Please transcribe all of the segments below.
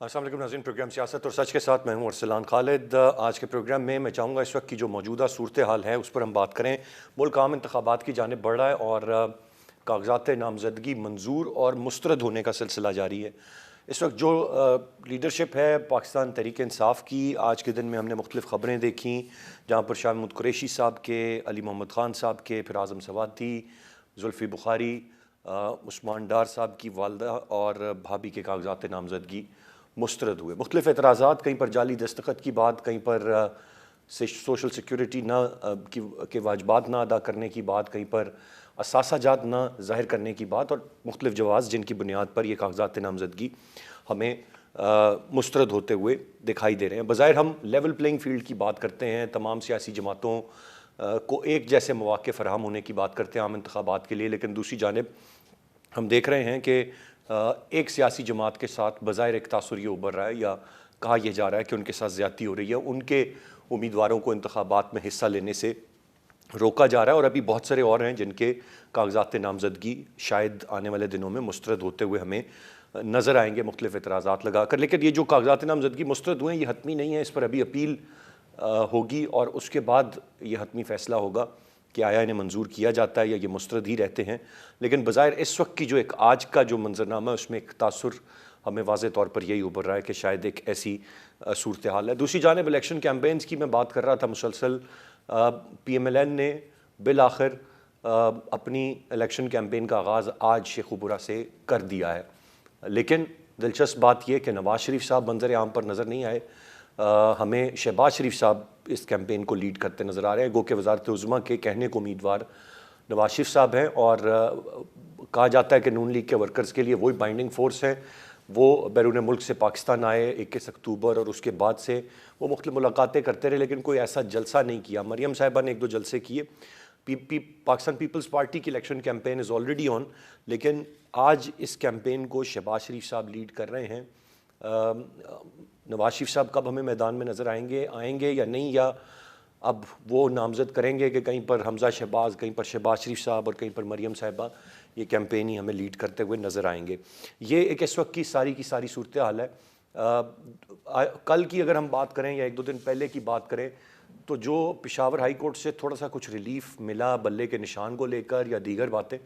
अस्सलाम वालेकुम नाज़रीन, प्रोग्राम सियासत और सच के साथ मैं हूं अरसलान खालिद। आज के प्रोग्राम में मैं चाहूँगा इस वक्त की जो मौजूदा सूरत हाल है उस पर हम बात करें। मुल्क आम इंतखाबात की जानिब बढ़ रहा है और कागजात नामजदगी मंजूर और मुस्तरद होने का सिलसिला जारी है। इस वक्त जो लीडरशिप है पाकिस्तान तहरीक इंसाफ की, आज के दिन में हमने मुख्तलिफ़ ख़बरें देखी जहाँ पर शाह महमूद कुरैशी साहब के, अली मोहम्मद ख़ान साहब के, फिर आज़म सवाती, जुल्फ़ी बुखारी, उस्मान डार साहब की वालदा और भाभी के कागजात नामजदगी मुस्तरद हुए। मुख्तलिफ़ एतराज़ात, कहीं पर जाली दस्तखत की बात, कहीं पर सोशल सिक्योरिटी के वाजबात ना अदा करने की बात, कहीं पर असासाजात ना ज़ाहिर करने की बात और मुख्तलिफ़ जवाज़ जिनकी बुनियाद पर यह कागजात नामजदगी हमें मुस्तरद होते हुए दिखाई दे रहे हैं। बज़ाहिर हम लेवल प्लेइंग फ़ील्ड की बात करते हैं, तमाम सियासी जमातों को एक जैसे मौक़े फ़राहम होने की बात करते हैं आम इंतखाबात के लिए, लेकिन दूसरी जानिब हम देख रहे हैं कि एक सियासी जमात के साथ बज़ाहिर एक तासुर ये उभर रहा है या कहा यह जा रहा है कि उनके साथ ज़्यादती हो रही है, उनके उम्मीदवारों को इंतखाबात में हिस्सा लेने से रोका जा रहा है और अभी बहुत सारे और हैं जिनके कागजात नामजदगी शायद आने वाले दिनों में मुस्तरद होते हुए हमें नज़र आएंगे मुख्तलिफ़ एतराज़ात लगा कर। लेकिन ये जो कागजात नामजदगी मुस्तरद हुए हैं ये हतमी नहीं है, इस पर अभी अपील होगी और उसके बाद ये हतमी फ़ैसला होगा कि आया इन्हें मंजूर किया जाता है या ये मुस्तरद ही रहते हैं। लेकिन बज़ाहिर इस वक्त की जो एक आज का जो मंजरनामा है उसमें एक तासुर हमें वाज़े तौर पर यही उभर रहा है कि शायद एक ऐसी सूरत हाल है। दूसरी जानिब इलेक्शन कैंपेन्स की मैं बात कर रहा था मुसलसल। PMLN ने बिल आखिर अपनी इलेक्शन कैंपेन का आगाज़ आज शेखुपुरा से कर दिया है, लेकिन दिलचस्प बात यह कि नवाज़ शरीफ साहब मंजर आम पर नज़र नहीं आए। हमें शहबाज शरीफ साहब इस कैंपेन को लीड करते नज़र आ रहे हैं। गो के वज़ारत उज़्मा के कहने को उम्मीदवार नवाज शरीफ साहब हैं और कहा जाता है कि नून लीग के वर्कर्स के लिए वही बाइंडिंग फोर्स हैं। वो बैरून मुल्क से पाकिस्तान आए 21 अक्टूबर और उसके बाद से वो मुख्तलिफ़ मुलाकातें करते रहे, लेकिन कोई ऐसा जलसा नहीं किया। मरियम साहिबा ने 1-2 जलसे किए। पाकिस्तान पीपल्स पार्टी की election campaign is already on, लेकिन आज इस कैंपेन को शहबाज शरीफ साहब लीड कर रहे हैं। नवाज शरीफ साहब कब हमें मैदान में नज़र आएंगे या नहीं, या अब वो नामज़द करेंगे कि कहीं पर हमज़ा शहबाज, कहीं पर शहबाज शरीफ साहब और कहीं पर मरियम साहिबा ये कैंपेन ही हमें लीड करते हुए नज़र आएंगे। ये एक इस वक्त की सारी सूरत हाल है। कल की अगर हम बात करें या 1-2 दिन पहले की बात करें तो जो पेशावर हाई कोर्ट से थोड़ा सा कुछ रिलीफ मिला बल्ले के निशान को लेकर या दीगर बातें,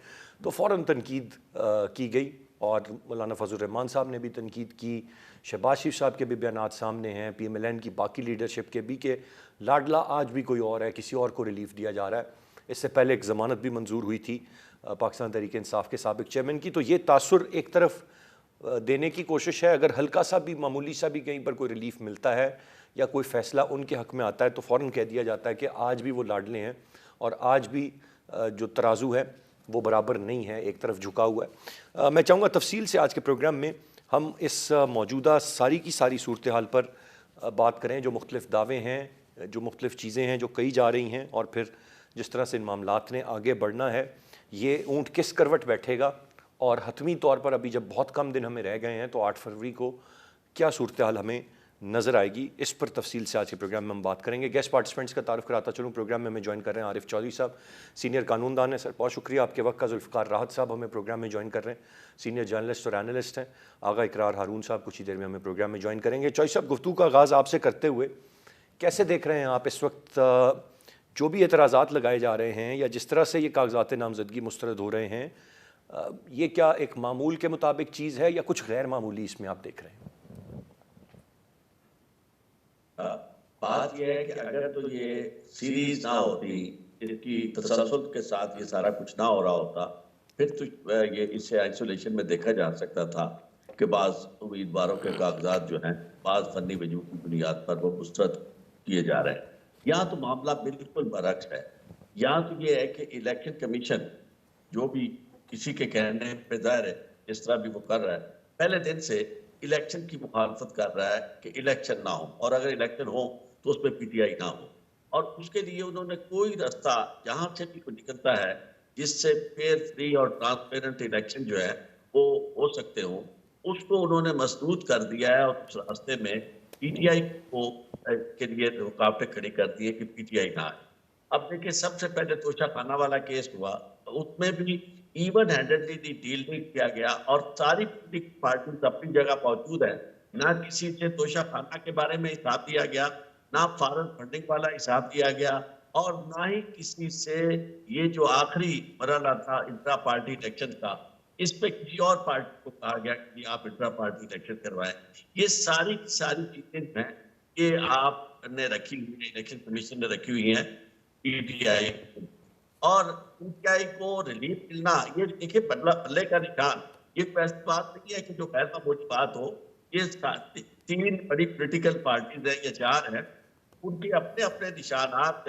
तो फ़ौरन तनकीद की गई और मौलाना फजल रहमान साहब ने भी तनकीद की। शहबाज शरीफ साहब के भी बयानात सामने हैं, PMLN की बाकी लीडरशिप के भी, कि लाडला आज भी कोई और है, किसी और को रिलीफ दिया जा रहा है। इससे पहले एक ज़मानत भी मंजूर हुई थी पाकिस्तान तहरीक इंसाफ के साबिक चेयरमैन की। तो ये तासुर एक तरफ देने की कोशिश है, अगर हल्का सा भी मामूली सा भी कहीं पर कोई रिलीफ मिलता है या कोई फ़ैसला उनके हक़ में आता है तो फ़ौरन कह दिया जाता है कि आज भी वो लाडले हैं और आज भी जो तराजू है वो बराबर नहीं है, एक तरफ झुका हुआ है। मैं चाहूँगा तफसील से आज के प्रोग्राम में हम इस मौजूदा सारी की सारी सूरत हाल पर बात करें, जो मुख्तलिफ़ दावे हैं, जो मुख्तलिफ़ चीज़ें हैं जो कही जा रही हैं, और फिर जिस तरह से इन मामलात ने आगे बढ़ना है, ये ऊँट किस करवट बैठेगा और हतमी तौर पर अभी जब बहुत कम दिन हमें रह गए हैं तो 8 फरवरी को क्या सूरत हाल हमें नज़र आएगी, इस पर तफसील से आज के प्रोग्राम में हम बात करेंगे। गेस्ट पार्टिसिपेंट्स का तारुफ कराता चलूँ। प्रोग्राम में हमें ज्वाइन कर रहे हैं आरिफ चौधरी साहब, सीनियर कानूनदान है। सर बहुत शुक्रिया आपके वक्त का। जुल्फ़िकार राहत साहब हमें प्रोग्राम में ज्वाइन कर रहे हैं, सीनियर जर्नलिस्ट और एनालिस्ट हैं। आगा इकरार हारून साहब कुछ ही देर में हमें प्रोग्राम में ज्वाइन करेंगे। चौधरी साहब, गुफ्तगू का आगाज़ आपसे करते हुए कैसे देख रहे हैं आप इस वक्त जो भी एतराज़ात लगाए जा रहे हैं या जिस तरह से ये कागजात नामजदगी मुस्तरद हो रहे हैं, ये क्या एक मामूल के मुताबिक चीज़ है या कुछ गैर मामूली इसमें आप देख रहे हैं? बात यह है कि अगर तो ये सीरीज ना होती, इसकी तसलसल के साथ ये सारा कुछ ना हो रहा होता, फिर तो ये इसे आइसोलेशन में देखा जा सकता था कि बाज़ उम्मीदवारों के कागजात जो हैं बाज़ फनी वजूद की बुनियाद पर वो मुस्तरद किए जा रहे हैं। यहाँ तो मामला बिल्कुल बरअक्स है। यहाँ तो ये है कि इलेक्शन कमीशन जो भी किसी के कहने पे ज़ाहिर है जिस तरह भी वो कर रहा है, पहले दिन से इलेक्शन की मुखालफत कर रहा है कि इलेक्शन ना हो, और अगर इलेक्शन हो तो उसमें PTI ना हो, और उसके लिए उन्होंने कोई रास्ता जहां से भी निकलता है जिससे फेयर, फ्री और ट्रांसपेरेंट इलेक्शन जो है वो हो सकते हो, उसको उन्होंने मसदूद कर दिया है और उस रास्ते में PTI को के लिए रुकावटें खड़ी कर दी है कि PTI ना आए। अब देखिए, सबसे पहले तोशा खाना वाला केस हुआ, तो उसमें भी इवन हैंडेडली डील नहीं किया गया और सारी पॉलिटिकल पार्टी अपनी जगह मौजूद है, ना किसी से तोशाखाना के बारे में हिसाब दिया गया, ना फॉरेन फंडिंग वाला हिसाब दिया गया, और ना ही किसी से ये जो आखिरी मरहला था इंट्रा पार्टी इलेक्शन का, इस पे किसी और पार्टी को कहा गया कि आप इंट्रा पार्टी इलेक्शन करवाएं। ये सारी की सारी चीजें जो हैं, ये आपने रखी हुई है, इलेक्शन कमीशन ने रखी हुई है पीटीआई, और पीटीआई को रिलीफ मिलना, ये देखिए बल्ले का निशान। ये कोई ऐसी बात नहीं है कि जो गैर मामूली बात हो। ये तीन बड़ी पॉलिटिकल पार्टीज है, ये चार है, उनके अपने अपने निशानात,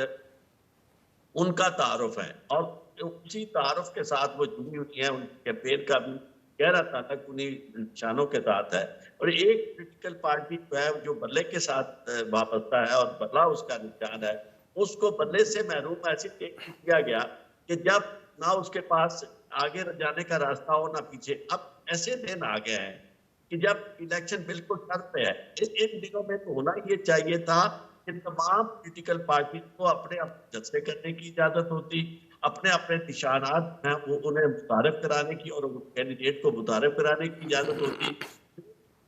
उनका तारुफ है, और उसी तारुफ के साथ वो जुड़ी हुई है। उनकी कैंपेन का भी गहरा ताल्लुक उन्हीं निशानों के साथ है। और एक पॉलिटिकल पार्टी जो है, जो बल्ले के साथ वाबस्ता है और बल्ला उसका निशान है, उसको बल्ले से महरूम ऐसे किया गया कि जब ना उसके पास आगे जाने का रास्ता हो ना पीछे। अब ऐसे दिन आ गए हैं कि जब इलेक्शन बिल्कुल सर पे है। इन दिनों में तो होना ये चाहिए था कि तमाम पॉलिटिकल पार्टी को अपने अपने जलसे करने की इजाजत होती, अपने अपने निशानात हैं वो उन्हें मुतारिफ कराने की और कैंडिडेट को मुतारिफ कराने की इजाजत होती।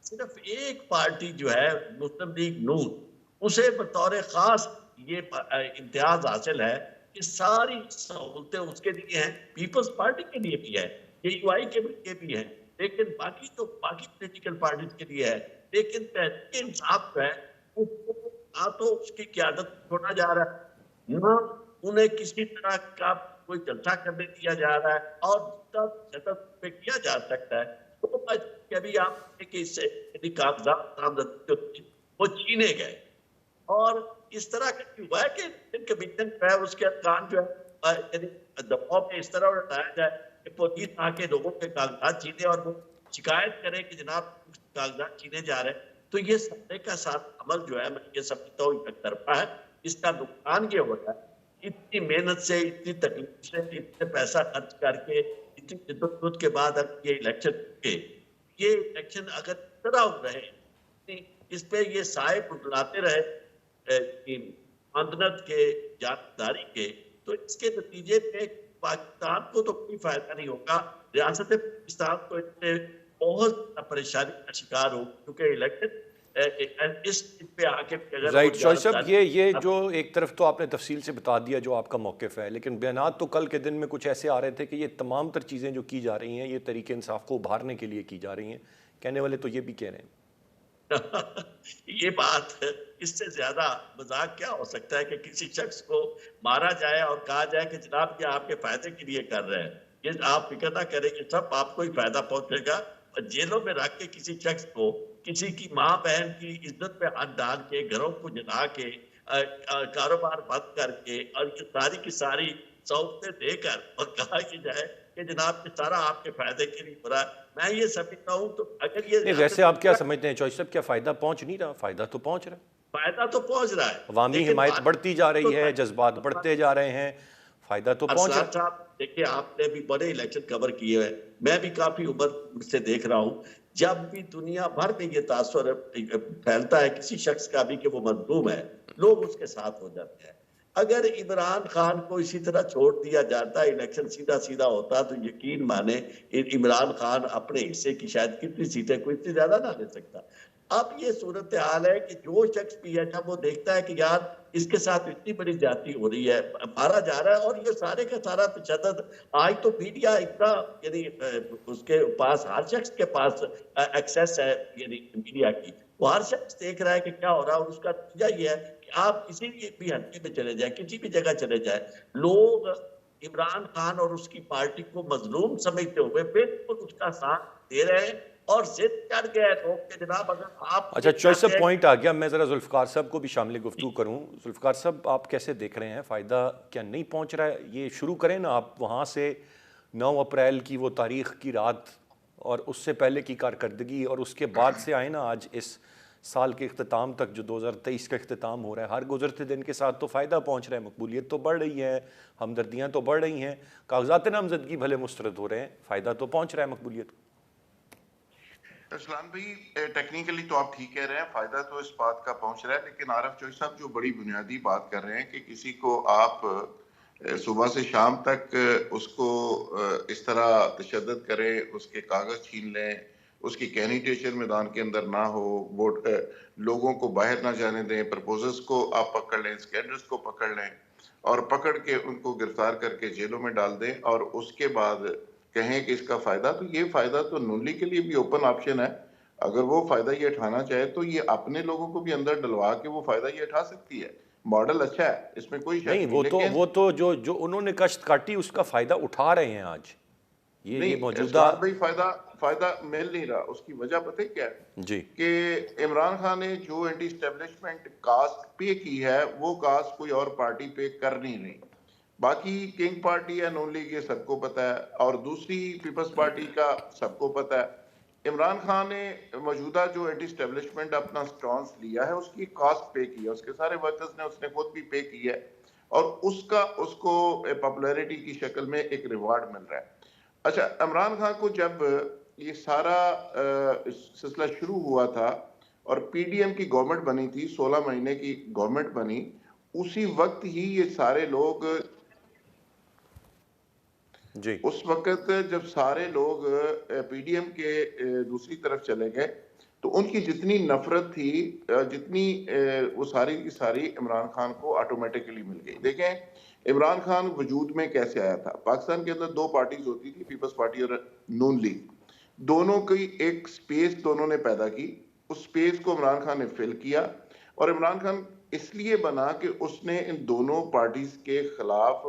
सिर्फ एक पार्टी जो है मुस्लिम लीग नून, उसे बतौर खास ये इम्तियाज हासिल है कि सारी सहूलतें उसके लिए हैं, पीपल्स पार्टी के लिए भी है, यूआई के लिए भी है, लेकिन बाकी तो बाकी पॉलिटिकल पार्टीज के लिए है। लेकिन तहरीक इंसाफ जो है, उसको ना तो उसकी क्यादत छोड़ा जा रहा है, ना उन्हें किसी तरह का कोई जलसा करने दिया जा रहा है, और जितना पे किया जा सकता है तो कभी आप इससे यदि कागजात नामजद वो छीने गए। और इस तरह का हुआ है कि कमीशन जो है उसके अरकान जो है यदि दबाव में इस तरह उठाया जाए कि पुलिस आके लोगों के कागजात छीने और वो शिकायत करे कि जनाब कागजात छीने जा रहे हैं, तो ये सबसे का साथ अमल जो है, मैं ये समझता हूँ एक तरफा है। इसका नुकसान ये होता है, इतनी मेहनत से, इतनी तकलीफ से, इतने पैसा खर्च करके, इतनी जिद्दोजहद के बाद अब ये इलेक्शन के, ये इलेक्शन अगर इस तरह रहे, इस पे ये साए बुलाते रहे अंदनत के, जानदारी के, तो इसके नतीजे में पाकिस्तान को तो कोई फायदा नहीं होगा, रियासत पाकिस्तान को इससे बहुत परेशानी का शिकार हो, क्योंकि इलेक्शन इस पे आके अगर राइट शौज साहब, ये जो एक तरफ तो आपने तफसील से बता दिया जो आपका मौक़िफ़ है, लेकिन बयानात तो कल के दिन में कुछ ऐसे आ रहे थे कि ये तमाम तर चीज़ें जो की जा रही हैं ये तरीके इंसाफ को उभारने के लिए की जा रही हैं। कहने वाले तो ये भी कह रहे हैं ये बात, इससे ज्यादा मजाक क्या हो सकता है कि किसी शख्स को मारा जाए और कहा जाए कि जनाब ये आपके फायदे के लिए कर रहे हैं, ये आप फिक्र ना करें, ये सब आपको ही फायदा पहुंचेगा। और जेलों में रख के किसी शख्स को, किसी की माँ बहन की इज्जत पे हाथ डाल के, घरों को जला के, कारोबार बंद करके, और ये सारी की सारी सहूलतें देकर और कहा कि जाए कि जनाब ये सारा आपके फायदे के लिए हो रहा है, मैं ये समझता हूँ। तो अगर ये नहीं, वैसे आप क्या समझते हैं चौधरी साहब, क्या फ़ायदा पहुंच नहीं रहा? फ़ायदा तो पहुंच रहा है, फायदा तो पहुंच रहा है, अवामी लेकिन हिमायत बढ़ती जा रही है, जज्बात तो बढ़ते जा रहे हैं, फ़ायदा तो पहुंच रहा अरसलान है। साहब देखिए, आपने भी बड़े इलेक्शन कवर किए हैं, मैं भी काफी उम्र से देख रहा हूँ। जब भी दुनिया भर में ये तासुर फैलता है किसी शख्स का भी कि वो मजलूम है, लोग उसके साथ हो जाते हैं। अगर इमरान खान को इसी तरह छोड़ दिया जाता, इलेक्शन सीधा सीधा होता, तो यकीन माने इमरान खान अपने हिस्से की शायद कितनी सीटें, कोई इतनी ज्यादा ना ले सकता। अब ये सूरत हाल है कि जो शख्स भी है, जब वो देखता है कि यार इसके साथ इतनी बड़ी ज्यादती हो रही है, मारा जा रहा है, और ये सारे का सारा तशद्दुद, आज तो मीडिया इतना, यानी उसके पास, हर शख्स के पास एक्सेस है यानी मीडिया की, वो हर शख्स देख रहा है कि क्या हो रहा है। और उसका नतीजा ये है कि आप किसी भी हल्के में चले जाए, किसी भी जगह चले जाए, लोग इमरान खान और उसकी पार्टी को मजलूम समझते हुए बिल्कुल उसका साथ दे रहे हैं, और जिद कर गए लोग कि जनाब अगर आप अच्छा चौधरी साहब, पॉइंट आ गया। मैं ज़रा जुल्फ़िकार साहब को भी शामिल गुफ्तगू करूँ। जुल्फ़िकार साहब, आप कैसे देख रहे हैं, फ़ायदा क्या नहीं पहुँच रहा है? ये शुरू करें ना आप वहाँ से, 9 अप्रैल की वो तारीख़ की रात और उससे पहले की कारकर्दगी, और उसके बाद से आए ना आज इस साल के अख्ताम तक जो 2023 का अख्ताम हो रहा है। हर गुजरते दिन के साथ तो फ़ायदा पहुँच रहा है, मकबूलियत तो बढ़ रही है, हमदर्दियाँ तो बढ़ रही हैं, कागजात नामजदगी भले मुस्तरद हो रहे हैं, फ़ायदा तो पहुँच रहा है मकबूलियत। अरसलान भाई, टेक्निकली तो आप ठीक कह रहे हैं, फायदा तो इस बात का पहुंच रहा है, लेकिन आरफ चौधरी साहब जो बड़ी बुनियादी बात कर रहे हैं कि किसी को आप सुबह से शाम तक उसको इस तरह तशद्दुद करें, उसके कागज छीन लें, उसकी कैंडिडेचर मैदान के अंदर ना हो, वोट लोगों को बाहर ना जाने दें, प्रपोजल्स को आप पकड़ लें, स्कैंडल्स को पकड़ लें और पकड़ के उनको गिरफ्तार करके जेलों में डाल दें और उसके बाद कहें कि इसका फायदा, तो ये फायदा तो नून लीग के लिए भी ओपन ऑप्शन है। अगर वो फायदा ये उठाना चाहे तो ये अपने लोगों को भी अंदर डलवा के वो फायदा ये उठा सकती है। मॉडल अच्छा है, इसमें कोई शक नहीं, नहीं, लेकिन वो तो जो जो उन्होंने कश्त काटी उसका फायदा उठा रहे हैं आज। ये नहीं, मौजूदा। साद भाई फायदा फायदा मिल नहीं रहा। उसकी वजह पता है क्या है जी। कि इमरान खान ने जो एंटी स्टेब्लिशमेंट कास्ट पे की है वो कास्ट कोई और पार्टी पे कर नहीं रही। बाकी किंग पार्टी है, नून लीग, ये सबको पता है, और दूसरी पीपल्स पार्टी का सबको पता है। इमरान खान ने मौजूदा जो एंटी स्टेब्लिशमेंट अपना स्टॉन्स लिया है उसकी कास्ट पे की है, उसके सारे वर्कर्स ने, उसने खुद भी पे की है और उसका उसको पॉपुलैरिटी की शक्ल में एक रिवार्ड मिल रहा है। अच्छा, इमरान खान को जब ये सारा सिलसिला शुरू हुआ था और पीडीएम की गवर्नमेंट बनी थी, 16 महीने की गवर्नमेंट बनी, उसी वक्त ही ये सारे लोग, जी। उस वक्त जब सारे लोग पीडीएम के दूसरी तरफ चले गए तो उनकी जितनी नफरत थी, जितनी वो सारी की सारी इमरान खान को ऑटोमेटिकली मिल गई। देखें इमरान खान वजूद में कैसे आया था। पाकिस्तान के अंदर दो पार्टीज होती थी, पीपल्स पार्टी और नून लीग। दोनों की एक स्पेस दोनों ने पैदा की, उस स्पेस को इमरान खान ने फिल किया और इमरान खान इसलिए बना कि उसने इन दोनों पार्टीज के खिलाफ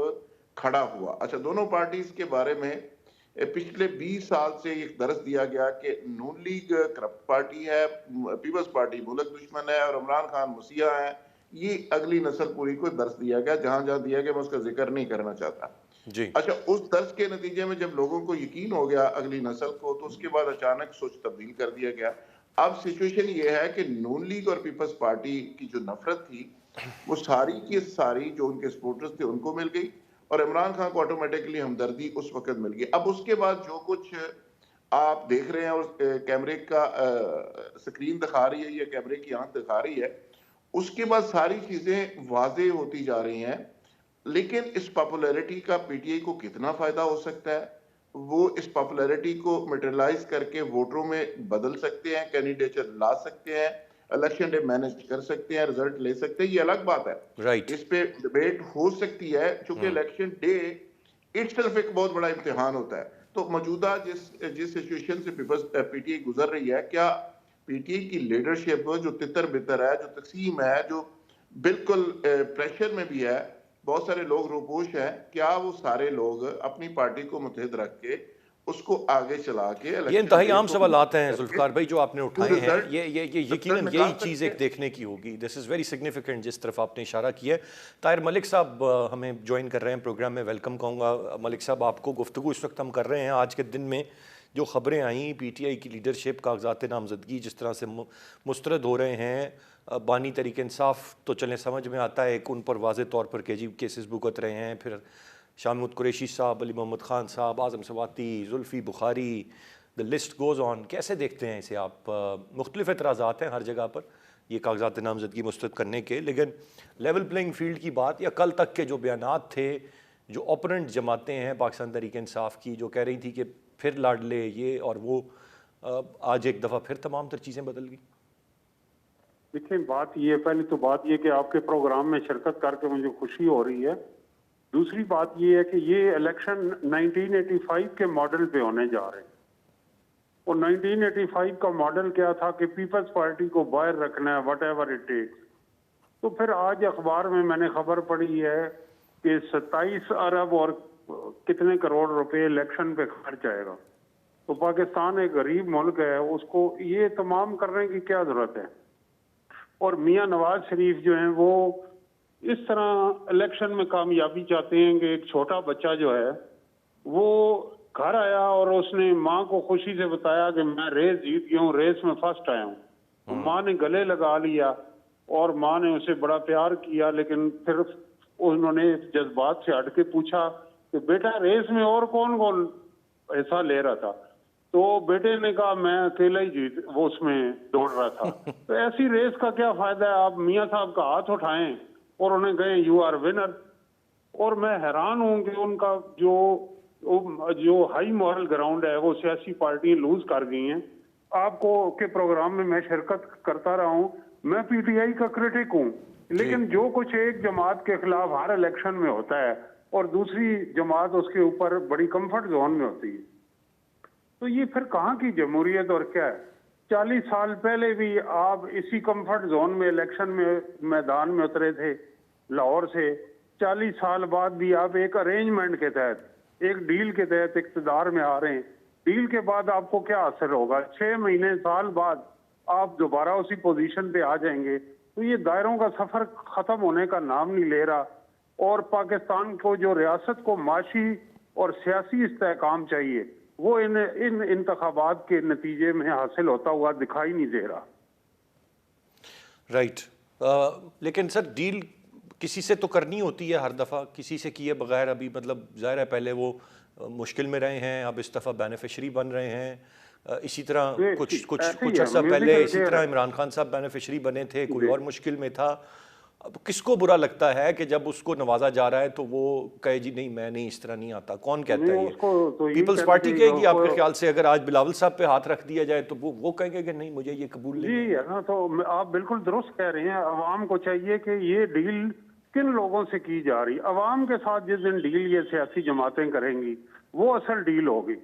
खड़ा हुआ। अच्छा, दोनों पार्टीज के बारे में पिछले 20 साल से एक दर्ज दिया गया कि नून लीग करप्ट पार्टी है, पीपल्स पार्टी मुल्क दुश्मन है और इमरान खान मसीहा है। ये अगली नस्ल पूरी को दर्ज दिया गया, जहां जहां दिया गया मैं उसका जिक्र नहीं करना चाहता। जी। अच्छा, उस दर्ज के नतीजे में जब लोगों को यकीन हो गया अगली नस्ल को, तो उसके बाद अचानक सोच तब्दील कर दिया गया। अब सिचुएशन ये है कि नून लीग और पीपल्स पार्टी की जो नफरत थी वो सारी की सारी जो उनके सपोर्टर्स थे उनको मिल गई और इमरान खान को ऑटोमेटिकली हमदर्दी उस वक्त मिल गई। अब उसके बाद जो कुछ आप देख रहे हैं और कैमरे का स्क्रीन दिखा रही है या कैमरे की आंख दिखा रही है, उसके बाद सारी चीजें वाजे होती जा रही हैं। लेकिन इस पॉपुलैरिटी का पीटीआई को कितना फायदा हो सकता है, वो इस पॉपुलैरिटी को मटेरियलाइज करके वोटरों में बदल सकते हैं, कैंडिडेचर ला सकते हैं, इलेक्शन डे मैनेज कर सकते हैं, रिजल्ट ले सकते हैं, ये अलग बात है। राइट। इस पे डिबेट हो सकती है क्योंकि इलेक्शन डे इटसेल्फ एक बहुत बड़ा इम्तिहान होता है। तो मौजूदा जिस जिस सिचुएशन से पीटीआई गुजर रही है, क्या पीटीआई की लीडरशिप जो तितर बितर है, जो तकसीम है, जो बिल्कुल प्रेशर में भी है, बहुत सारे लोग रोपोश हैं, क्या वो सारे लोग अपनी पार्टी को मुतहद रख के उसको आगे चला के ये इंतहाई आम सवाल आते हैं करके जुल्फकार भाई जो आपने उठाए हैं। रिजल्ट ये रिजल्ट यकीनन निकाल यही चीज़ सकते एक हैं। देखने की होगी। दिस इज़ वेरी सिग्निफिकेंट जिस तरफ आपने इशारा किया है। ताहिर मलिक साहब हमें ज्वाइन कर रहे हैं प्रोग्राम में, वेलकम कहूँगा। मलिक साहब, आपको गुफ्तगू इस वक्त हम कर रहे हैं आज के दिन में जो ख़बरें आई पीटीआई की लीडरशिप कागजात नामजदगी जिस तरह से मुस्तरद हो रहे हैं, बानी तहरीक इंसाफ तो चलें समझ में आता है, एक उन पर वाज़े तौर पर केसेस भुगत रहे हैं, फिर शामुद कुरैशी साहब, अली मोहम्मद ख़ान साहब, Azam Swati, Zulfi Bukhari, the list goes on. कैसे देखते हैं इसे आप? मुख्तलिफ एतराज़ात हैं हर जगह पर ये कागजात नामजदगी मुस्तरद करने के, लेकिन लेवल प्लेइंग फील्ड की बात या कल तक के जो बयानात थे, जो ओपोनेंट जमातें हैं पाकिस्तान तहरीक इंसाफ की जो कह रही थी कि फिर लाडले ये और वो, आज एक दफ़ा फिर तमाम तर चीज़ें बदल गई। देखिए, बात ये, पहली तो बात ये कि आपके प्रोग्राम में शिरकत करके मुझे खुशी हो रही है। दूसरी बात ये है कि ये इलेक्शन 1985 के मॉडल पे होने जा रहे हैं और 1985 का मॉडल क्या था कि पीपल्स पार्टी को बाहर रखना है, वट एवर इट टेक्स। तो फिर आज अखबार में मैंने खबर पढ़ी है कि 27 अरब और कितने करोड़ रुपए इलेक्शन पे खर्च आएगा। तो पाकिस्तान एक गरीब मुल्क है, उसको ये तमाम करने की क्या जरूरत है। और मियां नवाज शरीफ जो हैं वो इस तरह इलेक्शन में कामयाबी चाहते हैं कि एक छोटा बच्चा जो है वो घर आया और उसने माँ को खुशी से बताया कि मैं रेस जीत गया हूँ, रेस में फर्स्ट आया हूँ। तो माँ ने गले लगा लिया और माँ ने उसे बड़ा प्यार किया, लेकिन फिर उन्होंने जज्बात से हट के पूछा कि बेटा रेस में और कौन कौन हिस्सा ले रहा था। तो बेटे ने कहा मैं अकेला ही वो उसमें दौड़ रहा था। तो ऐसी रेस का क्या फायदा है, आप मियाँ साहब का हाथ उठाएं और उन्हें कहें यू आर विनर। और मैं हैरान हूं कि उनका जो हाई मॉरल ग्राउंड है वो सियासी पार्टियां लूज कर गई हैं। आपको के प्रोग्राम में मैं शिरकत करता रहा हूं, मैं पीटीआई का क्रिटिक हूं, लेकिन जो कुछ एक जमात के खिलाफ हर इलेक्शन में होता है और दूसरी जमात उसके ऊपर बड़ी कंफर्ट जोन में होती है, तो ये फिर कहाँ की जमहूरियत और क्या है? 40 साल पहले भी आप इसी कंफर्ट जोन में इलेक्शन में मैदान में उतरे थे लाहौर से। 40 साल बाद भी आप एक अरेंजमेंट के तहत, एक डील के तहत इक़्तिदार में आ रहे हैं। डील के बाद आपको क्या असर होगा? 6 महीने साल बाद आप दोबारा उसी पोजीशन पे आ जाएंगे। तो ये दायरों का सफर खत्म होने का नाम नहीं ले रहा, और पाकिस्तान को जो रियासत को माशी और सियासी इस्तेहकाम चाहिए वो इन इंतखाबात के नतीजे में हासिल होता हुआ दिखाई नहीं दे रहा। राइट। लेकिन सर डील किसी से तो करनी होती है हर दफ़ा, किसी से किए बगैर अभी मतलब ज़ाहिर है पहले वो मुश्किल में रहे हैं, अब इस दफ़ा बेनिफिशरी बन रहे हैं। इसी तरह कुछ अर्सा पहले इसी तरह इमरान खान साहब बेनिफिशरी बने थे, कोई और मुश्किल में था। अब किसको बुरा लगता है कि जब उसको नवाजा जा रहा है तो वो कहे जी नहीं मैं नहीं, इस तरह नहीं आता? कौन कहता है ये? पीपल्स पार्टी कहेगी आपके ख्याल से अगर आज बिलावल साहब पे हाथ रख दिया जाए तो वो कहेंगे कि नहीं मुझे ये कबूल नहीं है? जी हाँ, तो आप बिल्कुल दुरुस्त कह रहे हैं। अवाम को चाहिए कि ये डील किन लोगों से की जा रही, अवाम के साथ जिस दिन डील ये सियासी जमातें करेंगी वो असल डील होगी।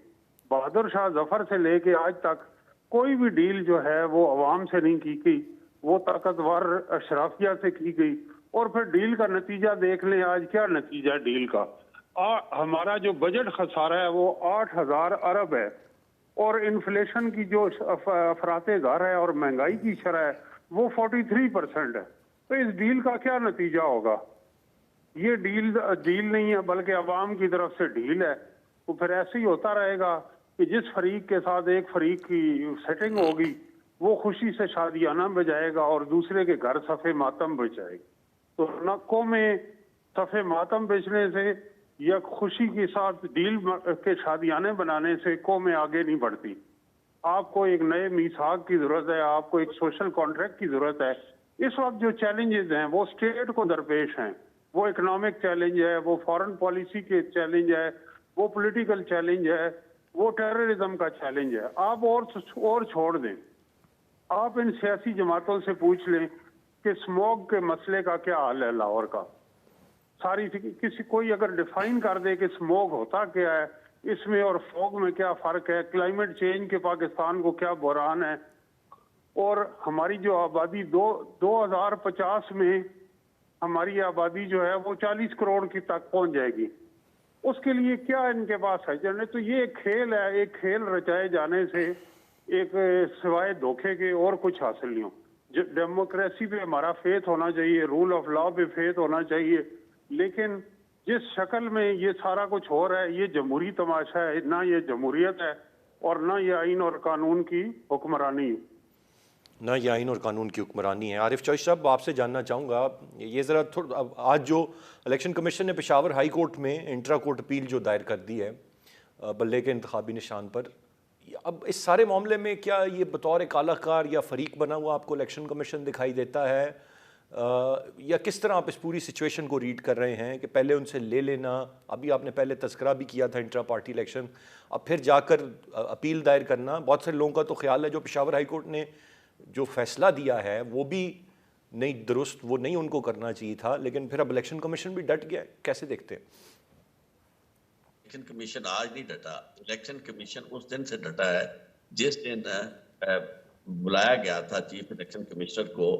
बहादुर शाह जफर से लेके आज तक कोई भी डील जो है वो अवाम से नहीं की गई, वो ताकतवर अशराफिया से की गई। और फिर डील का नतीजा देख लें, आज क्या नतीजा डील का। हमारा जो बजट खसारा है वो 8,000 अरब है, और इन्फ्लेशन की जो अफराते ज़र है और महंगाई की शरह है वो 43% है। तो इस डील का क्या नतीजा होगा? ये डील नहीं है बल्कि अवाम की तरफ से डील है। तो फिर ऐसे ही होता रहेगा कि जिस फरीक के साथ एक फरीक की सेटिंग होगी वो खुशी से शादियाना बजाएगा और दूसरे के घर सफ़े मातम बजाएगा। तो नक्कों में सफ़े मातम बेचने से या खुशी के साथ डील के शादियाने बनाने से कौमें आगे नहीं बढ़ती। आपको एक नए मीसाक की ज़रूरत है, आपको एक सोशल कॉन्ट्रैक्ट की ज़रूरत है। इस वक्त जो चैलेंजेस हैं वो स्टेट को दरपेश हैं, वो इकोनॉमिक चैलेंज है, वो फॉरेन पॉलिसी के चैलेंज है, वो पॉलिटिकल चैलेंज है, वो टेररिज्म का चैलेंज है। आप और छोड़ दें, आप इन सियासी जमातों से पूछ लें कि स्मॉग के मसले का क्या हाल है लाहौर का। सारी किसी कोई अगर डिफाइन कर दे कि स्मॉग होता क्या है इसमें और फॉग में क्या फ़र्क है, क्लाइमेट चेंज के पाकिस्तान को क्या बुरान है, और हमारी जो आबादी 2050 में हमारी आबादी जो है वो 40 करोड़ की तक पहुंच जाएगी, उसके लिए क्या इनके पास है जने? तो ये एक खेल है, एक खेल रचाए जाने से एक सिवाय धोखे के और कुछ हासिल नहीं हो। डेमोक्रेसी पे हमारा फेथ होना चाहिए, रूल ऑफ लॉ पे फेथ होना चाहिए, लेकिन जिस शक्ल में ये सारा कुछ हो रहा है ये जमहूरी तमाशा है, ना ये जमहूरियत है और ना ये आइन और कानून की हुक्मरानी है। ना ये आइन और कानून की हुक्मरानी है। आरिफ चौधरी साहब आपसे जानना चाहूँगा ये ज़रा थोड़ा, आज जो इलेक्शन कमीशन ने पेशावर हाई कोर्ट में इंट्रा कोर्ट अपील जो दायर कर दी है बल्ले के इंतखाबी निशान पर, अब इस सारे मामले में क्या ये बतौर कालाकार या फरीक बना हुआ आपको इलेक्शन कमीशन दिखाई देता है, या किस तरह आप इस पूरी सिचुएशन को रीड कर रहे हैं कि पहले उनसे ले लेना, अभी आपने पहले तस्करा भी किया था इंट्रा पार्टी इलेक्शन, अब फिर जाकर अपील दायर करना? बहुत सारे लोगों का तो ख्याल है जो पेशावर हाई कोर्ट ने जो फैसला दिया है वो भी नहीं दुरुस्त, वो नहीं उनको करना चाहिए था, लेकिन फिर अब इलेक्शन कमीशन भी डट गया, कैसे देखते हैं? इलेक्शन कमीशन आज नहीं डटा, इलेक्शन कमीशन उस दिन से डटा है जिस दिन बुलाया गया था चीफ इलेक्शन कमिश्नर को,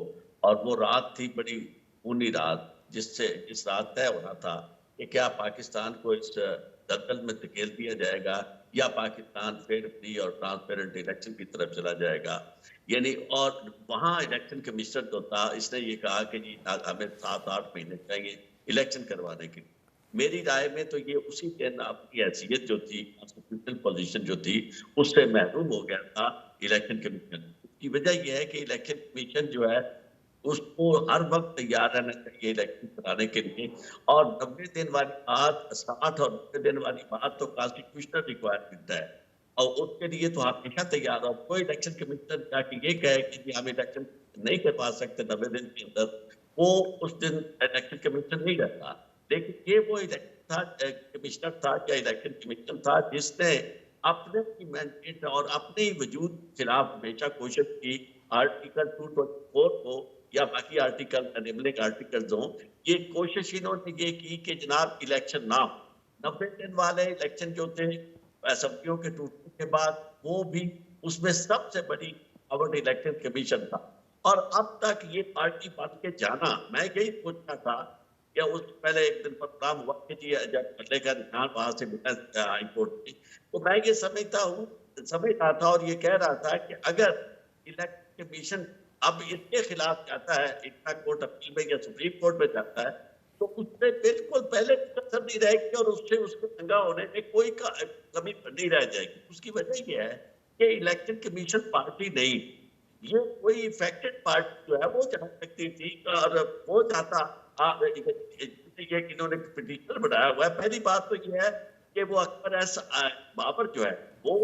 और वो रात थी बड़ी ऊनी रात, जिस रात तय होना था कि क्या पाकिस्तान को इस दलदल में धकेल दिया जाएगा या पाकिस्तान फेयर, फ्री और ट्रांसपेरेंट इलेक्शन की तरफ चला जाएगा। यानी और वहाँ इलेक्शन कमिश्नर जो था इसने ये कहा कि जी हमें 7-8 महीने चाहिए इलेक्शन करवाने के लिए। मेरी राय में तो ये उसी दिन आपकी हैसियत जो थी, कॉन्स्टिट्यूशनल पोजीशन जो थी, उससे महरूम हो गया था इलेक्शन कमीशन। उसकी वजह यह है कि इलेक्शन कमीशन जो है उसको हर वक्त तैयार रहना चाहिए इलेक्शन कराने के लिए, और 90 दिन वाली बात, 60 और 90 दिन वाली बात तो कॉन्स्टिट्यूशनल रिक्वायरमेंट है, और उसके लिए तो हमेशा तैयार हो। कोई इलेक्शन कमीशन जाके ये कहे कि जी हम इलेक्शन नहीं करवा सकते 90 दिन के अंदर, वो उस दिन इलेक्शन कमीशन नहीं रहता। लेकिन ये वो इलेक्शन था, कमिश्नर था या इलेक्शन कमीशन था जिसने अपने ही मैंडेट और अपने ही वजूद के खिलाफ हमेशा कोशिश की। आर्टिकल 224 को या बाकी आर्टिकल एनेबलिंग आर्टिकल्स हों, ये कोशिश इन्होंने ये की कि जनाब इलेक्शन ना हो। 90 दिन वाले इलेक्शन जो थे असेंबलियों के टूटने के बाद, वो भी उसमें सबसे बड़ी पावर इलेक्शन कमीशन था। और अब तक ये पार्टी बन के जाना, मैं यही सोचता था या उस पहले एक दिन प्रोग्राम हुआ कि जी जब बदले का निशान वहां से मिला हाईकोर्ट में, तो मैं ये समझ रहा था और ये कह रहा था कि अगर इलेक्शन कमीशन अब इसके खिलाफ जाता है, इतना कोर्ट अपील में या सुप्रीम कोर्ट में जाता है, तो उससे बिल्कुल पहले कसर नहीं रहेगी और उससे उसको दंगा होने में कोई कमी नहीं रह जाएगी। उसकी वजह यह है कि इलेक्शन कमीशन पार्टी नहीं, ये कोई इफेक्टेड पार्टी जो है वो जा सकती थी और वो चाहता ये इन्होंने पिटीशन बनाया हुआ है। पहली बात तो ये है कि वो अकबर एस बाबर जो है वो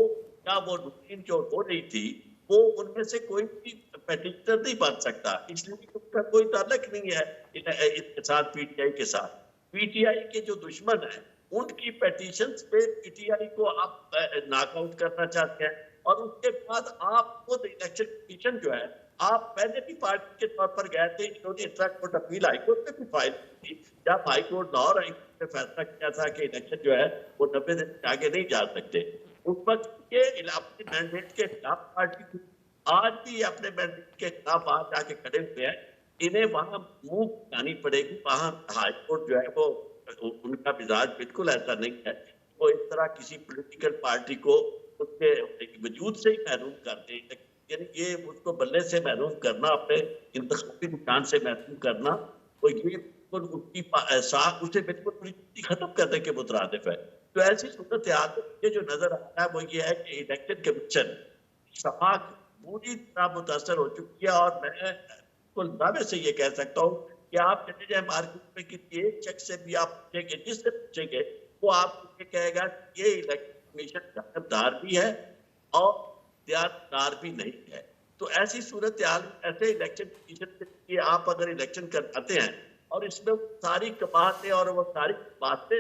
क्या वो रूटीन जो हो रही थी वो उनमें से कोई भी पेटिशनर नहीं बन सकता, इसलिए उसका कोई ताल्लुक नहीं है इसके साथ, पीटीआई के साथ। पीटीआई के जो दुश्मन है उनकी पेटिशन पे पीटीआई को आप नॉकआउट करना चाहते हैं और उसके बाद आप खुद इलेक्शन कमीशन जो है, आप पहले भी पार्टी के तौर पर गए थे, इन्होंने इंट्रा-कोर्ट अपील हाईकोर्ट में भी फाइल की थी, जब हाईकोर्ट लाहौर हाईकोर्ट ने फैसला किया था कि इलेक्शन जो है वो 90 दिन से आगे नहीं जा सकते। उस वक्त के अपने मैंडेट के खिलाफ पार्टी थी, आज भी अपने मैंडेट के खिलाफ आज आके खड़े हुए हैं। इन्हें वहां मुंह लानी पड़ेगी, वहां हाईकोर्ट जो है वो उनका मिजाज बिल्कुल ऐसा नहीं है, वो इस तरह किसी पॉलिटिकल पार्टी को उसके वजूद से ही महरूम करते हैं। यानी ये उसको बल्ले से महरूम करना, अपने इंतखाबी निशान से महरूम करना, तो ये बिल्कुल उसकी साख उसे बिल्कुल खत्म करने के मुतरादिफ है। तो ऐसी सूरत हाल ये जो नजर आ रहा है वो ये है कि इलेक्शन कमीशन समाज पूरी तरह मुतासर हो चुकी है। और मैं कुल दावे से ये कह सकता हूँ कि आप चले जाए मार्केट में किसी एक शख्स से भी आप पूछेंगे, जिससे पूछेंगे वो आपको ये कहेगा कि ये इलेक्शन कमीशन जानबदार भी है और इख्तियारदार भी नहीं है। तो ऐसी सूरत हाल ऐसे इलेक्शन कमीशन के आप अगर इलेक्शन करवाते हैं और इसमें सारी कबातें और वो सारी बातें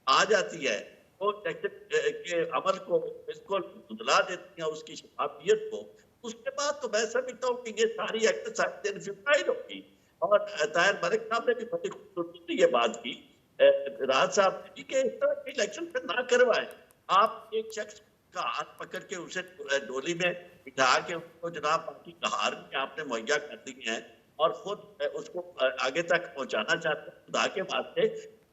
आ जाती है, वो इलेक्शन के अमल को बिल्कुल धुंधला देती है, उसकी शफाफियत को। उसके बाद तो मैं समझता हूँ कि ये सारी एक्सरसाइज इनफिटाइल होगी। और ताहिर मलिक साहब ने भी बड़ी खूबसूरती से ये बात की, राज साहब ने भी, कि इस तरह के इलेक्शन फिर ना करवाएं। आप एक शख्स का हाथ पकड़ के उसे डोली में बिठा के उसको जनाब बाकी कहार में आपने मुहैया कर दी है और खुद उसको आगे तक पहुंचाना चाहते हैं खुदा के वास्ते।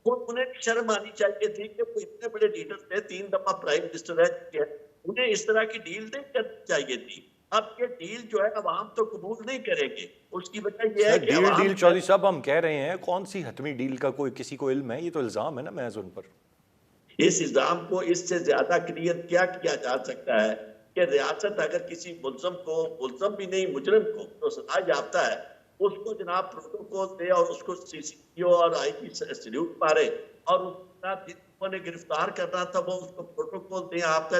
खुद उन्हें शर्म आनी चाहिए थी कि वो इतने बड़े लीडर थे, 3 दफा प्राइम मिनिस्टर रह चुके हैं, उन्हें इस तरह की डील नहीं करनी चाहिए थी। अब ये डील जो है अवाम तो कबूल नहीं करेंगे, उसकी वजह यह है कि डील चौधरी साहब हम कह रहे हैं, कौन सी हतमी डील का कोई किसी को इल्म है? ये तो इल्जाम है ना महज उन पर। इस इल्जाम को इससे ज्यादा क्लियर क्या किया जा सकता है कि रियासत अगर किसी मुल्ज़म को, मुल्ज़म भी नहीं मुजरिम को तो सजा याफ्ता है, उसको जनाब प्रोटोकॉल दे और उसको सीसीपीओ और आईजी सैल्यूट मारे और उसका जिनको ने गिरफ्तार करना था वो उसको प्रोटोकॉल दे, आपका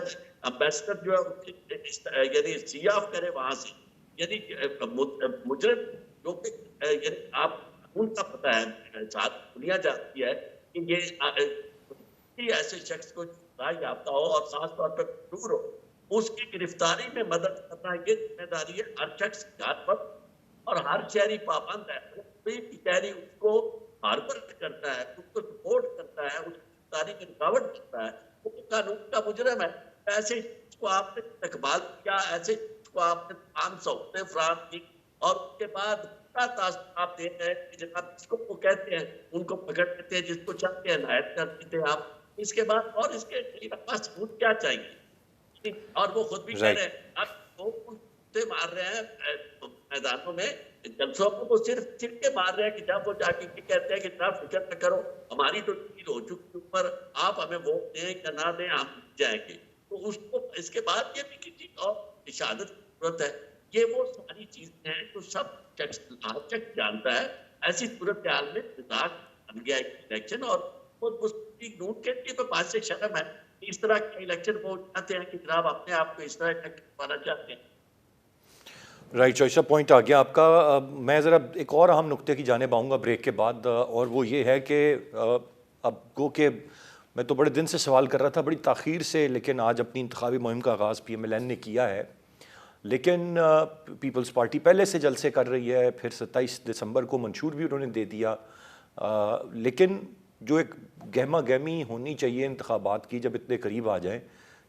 एम्बेसडर जो है यानी सी ऑफ करे वहां से। यानी मुजरिम जो कि यानी आप उनका पता है, साथ दुनिया जानती है कि ये ऐसे शख्स को याफ्ता हो और खास तौर पर दूर हो, उसकी गिरफ्तारी में मदद करना ये जिम्मेदारी है हर शख्स पर। और हर शहरी पाबंद है, कोई भी शहरी उसको हार्बर करता है, उसको सपोर्ट करता है, उसकी गिरफ्तारी में रुकावट करता है, वो कानून का मुजरिम है। ऐसे को आपने इकबाल किया, ऐसे को आपने 500 फ्रांस की और उसके बाद आप दे रहे हैं कि जनाब जिसको वो कहते हैं उनको पकड़ लेते हैं, जिसको चाहते हैं नायत कर देते हैं आप। इसके बाद और इसके पास सबूत क्या चाहिए? और वो खुद भी कह रहे हैं आप वो मार रहे हैं मैदानों में, जलसों को वो सिर्फ चिड़के मार रहे हैं कि जब वो जाके कहते हैं कि जनाब फिक्र न करो, हमारी तो डील हो चुकी ऊपर, आप हमें वोट दें या ना दें, हम जाएंगे। तो उसको इसके बाद ये भी किसी और शहादत की जरूरत है। ये वो सारी चीजें हैं जो सब शख्स जानता है। ऐसी सूरत हाल में बन गया इलेक्शन और नून के लिए तो बात से शर्म है, इस तरह के इलेक्शन वो चाहते हैं कि जनाब अपने आप को इस तरह करवाना चाहते हैं। राइट चॉइस पॉइंट आ गया आपका। मैं ज़रा एक और अहम नुक्ते की जानिब आऊँगा ब्रेक के बाद, और वो ये है कि अब गो के मैं तो बड़े दिन से सवाल कर रहा था, बड़ी ताख़ीर से, लेकिन आज अपनी इंतखाबी मुहिम का आगाज़ PMLN ने किया है। लेकिन पीपल्स पार्टी पहले से जलसे कर रही है, फिर 27 दिसंबर को मंशूर भी उन्होंने दे दिया। लेकिन जो एक गहमा गहमी होनी चाहिए इंतखाबात की जब इतने करीब आ जाएँ,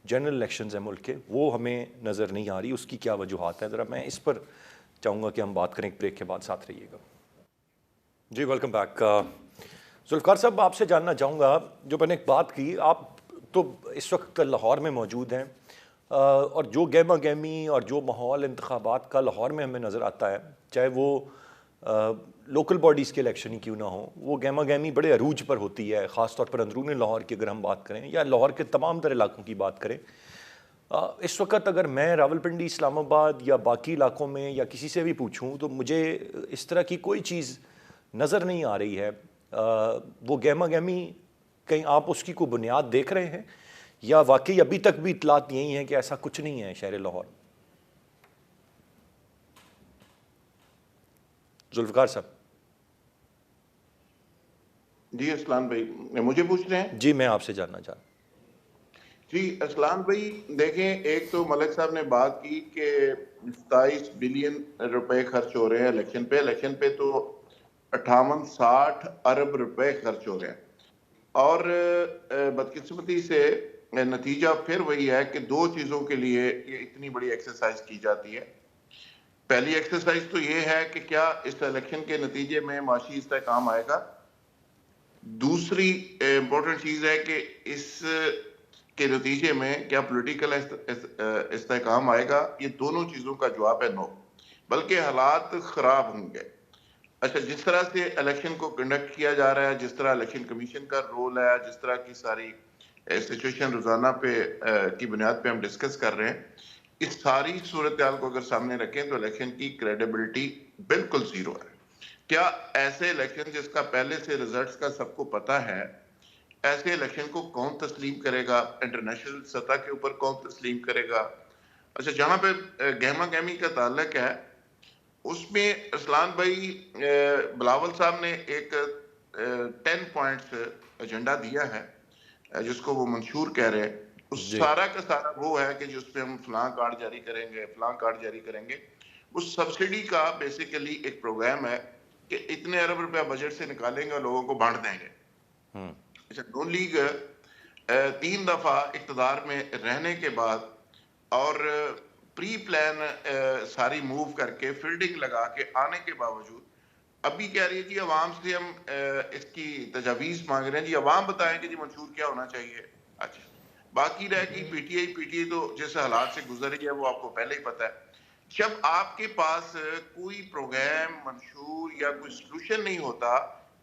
जनरल इलेक्शंस हैं मुल्क के, वो हमें नज़र नहीं आ रही। उसकी क्या वजूहात हैं, ज़रा मैं इस पर चाहूँगा कि हम बात करें। एक ब्रेक के बाद साथ रहिएगा। जी, वेलकम बैक। जुल्फ़िकार साहब, आपसे जानना चाहूँगा, जो मैंने एक बात की, आप तो इस वक्त लाहौर में मौजूद हैं, और जो गहमा गहमी और जो माहौल इंतखाबात का लाहौर में हमें नज़र आता है, चाहे वो लोकल बॉडीज़ के इलेक्शन ही क्यों ना हो, वो गहमा गहमी बड़े अरूज पर होती है, ख़ास तौर पर अंदरूनी लाहौर की अगर हम बात करें या लाहौर के तमाम तर इलाकों की बात करें। इस वक्त अगर मैं रावलपिंडी, इस्लामाबाद या बाकी इलाकों में या किसी से भी पूछूं, तो मुझे इस तरह की कोई चीज़ नज़र नहीं आ रही है। वो गहमा गहमी, कहीं आप उसकी कोई बुनियाद देख रहे हैं, या वाकई अभी तक भी इतलात यही है कि ऐसा कुछ नहीं है शहर लाहौर? जुल्फ़िकार साहब। जी असलान भाई, मुझे पूछ रहे हैं? जी, मैं आपसे जानना चाह रहा हूँ। जी असलान भाई, देखें, एक तो मलिक साहब ने बात की कि 27 बिलियन रुपए खर्च हो रहे हैं इलेक्शन पे तो 58-60 अरब रुपए खर्च हो रहे हैं। और बदकिस्मती से नतीजा फिर वही है कि दो चीजों के लिए ये इतनी बड़ी एक्सरसाइज की जाती है। पहली एक्सरसाइज तो ये है कि क्या इस इलेक्शन के नतीजे में माशी इस्तेहकाम आएगा। दूसरी इंपॉर्टेंट चीज है कि इस के नतीजे में क्या पॉलिटिकल इस्तेहकाम आएगा। ये दोनों चीजों का जवाब है नो, बल्कि हालात खराब होंगे। अच्छा, जिस तरह से इलेक्शन को कंडक्ट किया जा रहा है, जिस तरह इलेक्शन कमीशन का रोल है, जिस तरह की सारी सिचुएशन रोजाना पे की बुनियाद पे हम डिस्कस कर रहे हैं, इस सारी सूरत हाल को अगर सामने रखें तो इलेक्शन की क्रेडिबिलिटी बिल्कुल जीरो है। क्या ऐसे इलेक्शन जिसका पहले से रिजल्ट्स का सबको पता है, ऐसे इलेक्शन को कौन तस्लीम करेगा? इंटरनेशनल सतह के ऊपर कौन तस्लीम करेगा? अच्छा, जहां पे गहमा गहमी का ताल्लुक है, उसमें असलान भाई, बिलावल साहब ने एक 10 पॉइंट्स एजेंडा दिया है, जिसको वो मंशूर कह रहे हैं। उस जी। सारा का सारा वो है कि जिसपे हम फलां कार्ड जारी करेंगे, फलां कार्ड जारी करेंगे। उस सब्सिडी का बेसिकली एक प्रोग्राम है कि इतने अरब रुपया बजट से निकालेंगे और लोगों को बांट देंगे। अच्छा, नून लीग 3 दफा इक्तदार में रहने के बाद और प्री प्लान सारी मूव करके फील्डिंग लगा के आने के बावजूद अभी कह रही है जी अवाम से हम इसकी तजावीज मांग रहे हैं, जी अवाम बताएंगे जी मंशूर क्या होना चाहिए। अच्छा, बाकी रह गई पीटीआई तो जिस हालात से गुजर रही है वो आपको पहले ही पता है। जब आपके पास कोई प्रोग्राम, मंशूर या कोई सोल्यूशन नहीं होता,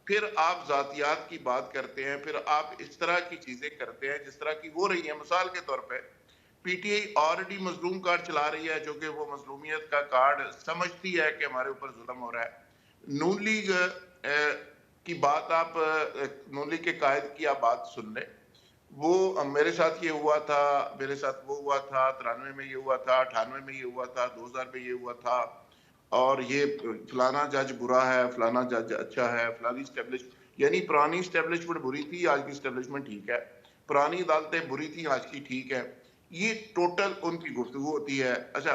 फिर आप जातियात की बात करते हैं, फिर आप इस तरह की चीजें करते हैं जिस तरह की हो रही है। मिसाल के तौर पे पीटीआई ऑलरेडी मजलूम कार्ड चला रही है, जो कि वो मजलूमियत का कार्ड समझती है कि हमारे ऊपर जुल्म हो रहा है। नून लीग की बात आप नून लीग के कायद की आप बात सुन लें, वो मेरे साथ ये हुआ था, मेरे साथ वो हुआ था, 93 में ये हुआ था, 98 में ये हुआ था, 2000 में ये हुआ था, और ये फलाना जज बुरा है, फलाना जज अच्छा है, फलानी स्टेब्लिश, यानी पुरानी स्टेब्लिशमेंट बुरी थी, आज की स्टेब्लिशमेंट ठीक है, पुरानी अदालतें बुरी थी, आज की ठीक है। ये टोटल उनकी गुफ्तगू होती है। अच्छा,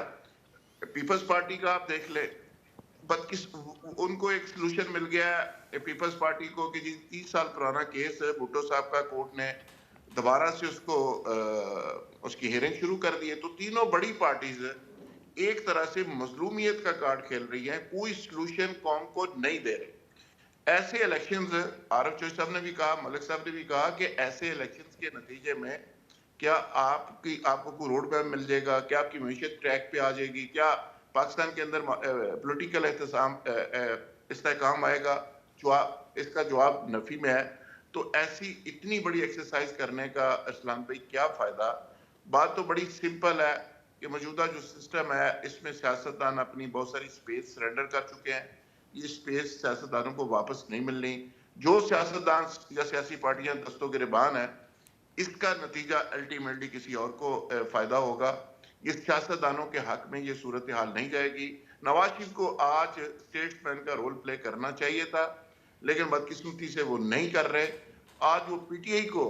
पीपल्स पार्टी का आप देख ले, उनको एक सोल्यूशन मिल गया है पीपल्स पार्टी को कि जी 30 साल पुराना केस भुट्टो साहब का कोर्ट ने दोबारा से उसको उसकी हियरिंग शुरू कर दी है। तो तीनों बड़ी पार्टीज एक तरह से मजलूमियत का कार्ड खेल रही हैं, कोई सोल्यूशन कौम को नहीं दे रहे। ऐसे इलेक्शंस, आरफ चौधरी साहब ने भी कहा, मलिक साहब ने भी कहा कि ऐसे इलेक्शंस के नतीजे में क्या आपको कोई रोड मैप मिल जाएगा, क्या आपकी मीशत ट्रैक पे आ जाएगी, क्या पाकिस्तान के अंदर पॉलिटिकल इस्तेहकाम आएगा? इसका जवाब नफी में है। तो ऐसी इतनी बड़ी एक्सरसाइज करने का असलान भाई क्या फायदा? बात तो बड़ी सिंपल है कि मौजूदा जो सिस्टम है इसमें सियासतदान अपनी बहुत सारी स्पेस सरेंडर कर चुके हैं। ये स्पेस सियासतदानों को वापस नहीं मिलनी। जो सियासतदान या सियासी पार्टियां दस्तों गिरबान है, इसका नतीजा अल्टीमेटली किसी और को फायदा होगा। ये सियासतदानों के हक में ये सूरत हाल नहीं जाएगी। नवाज शरीफ को आज स्टेट्समैन का रोल प्ले करना चाहिए था, लेकिन बदकिस्मती से वो नहीं कर रहे। आज वो पीटीआई को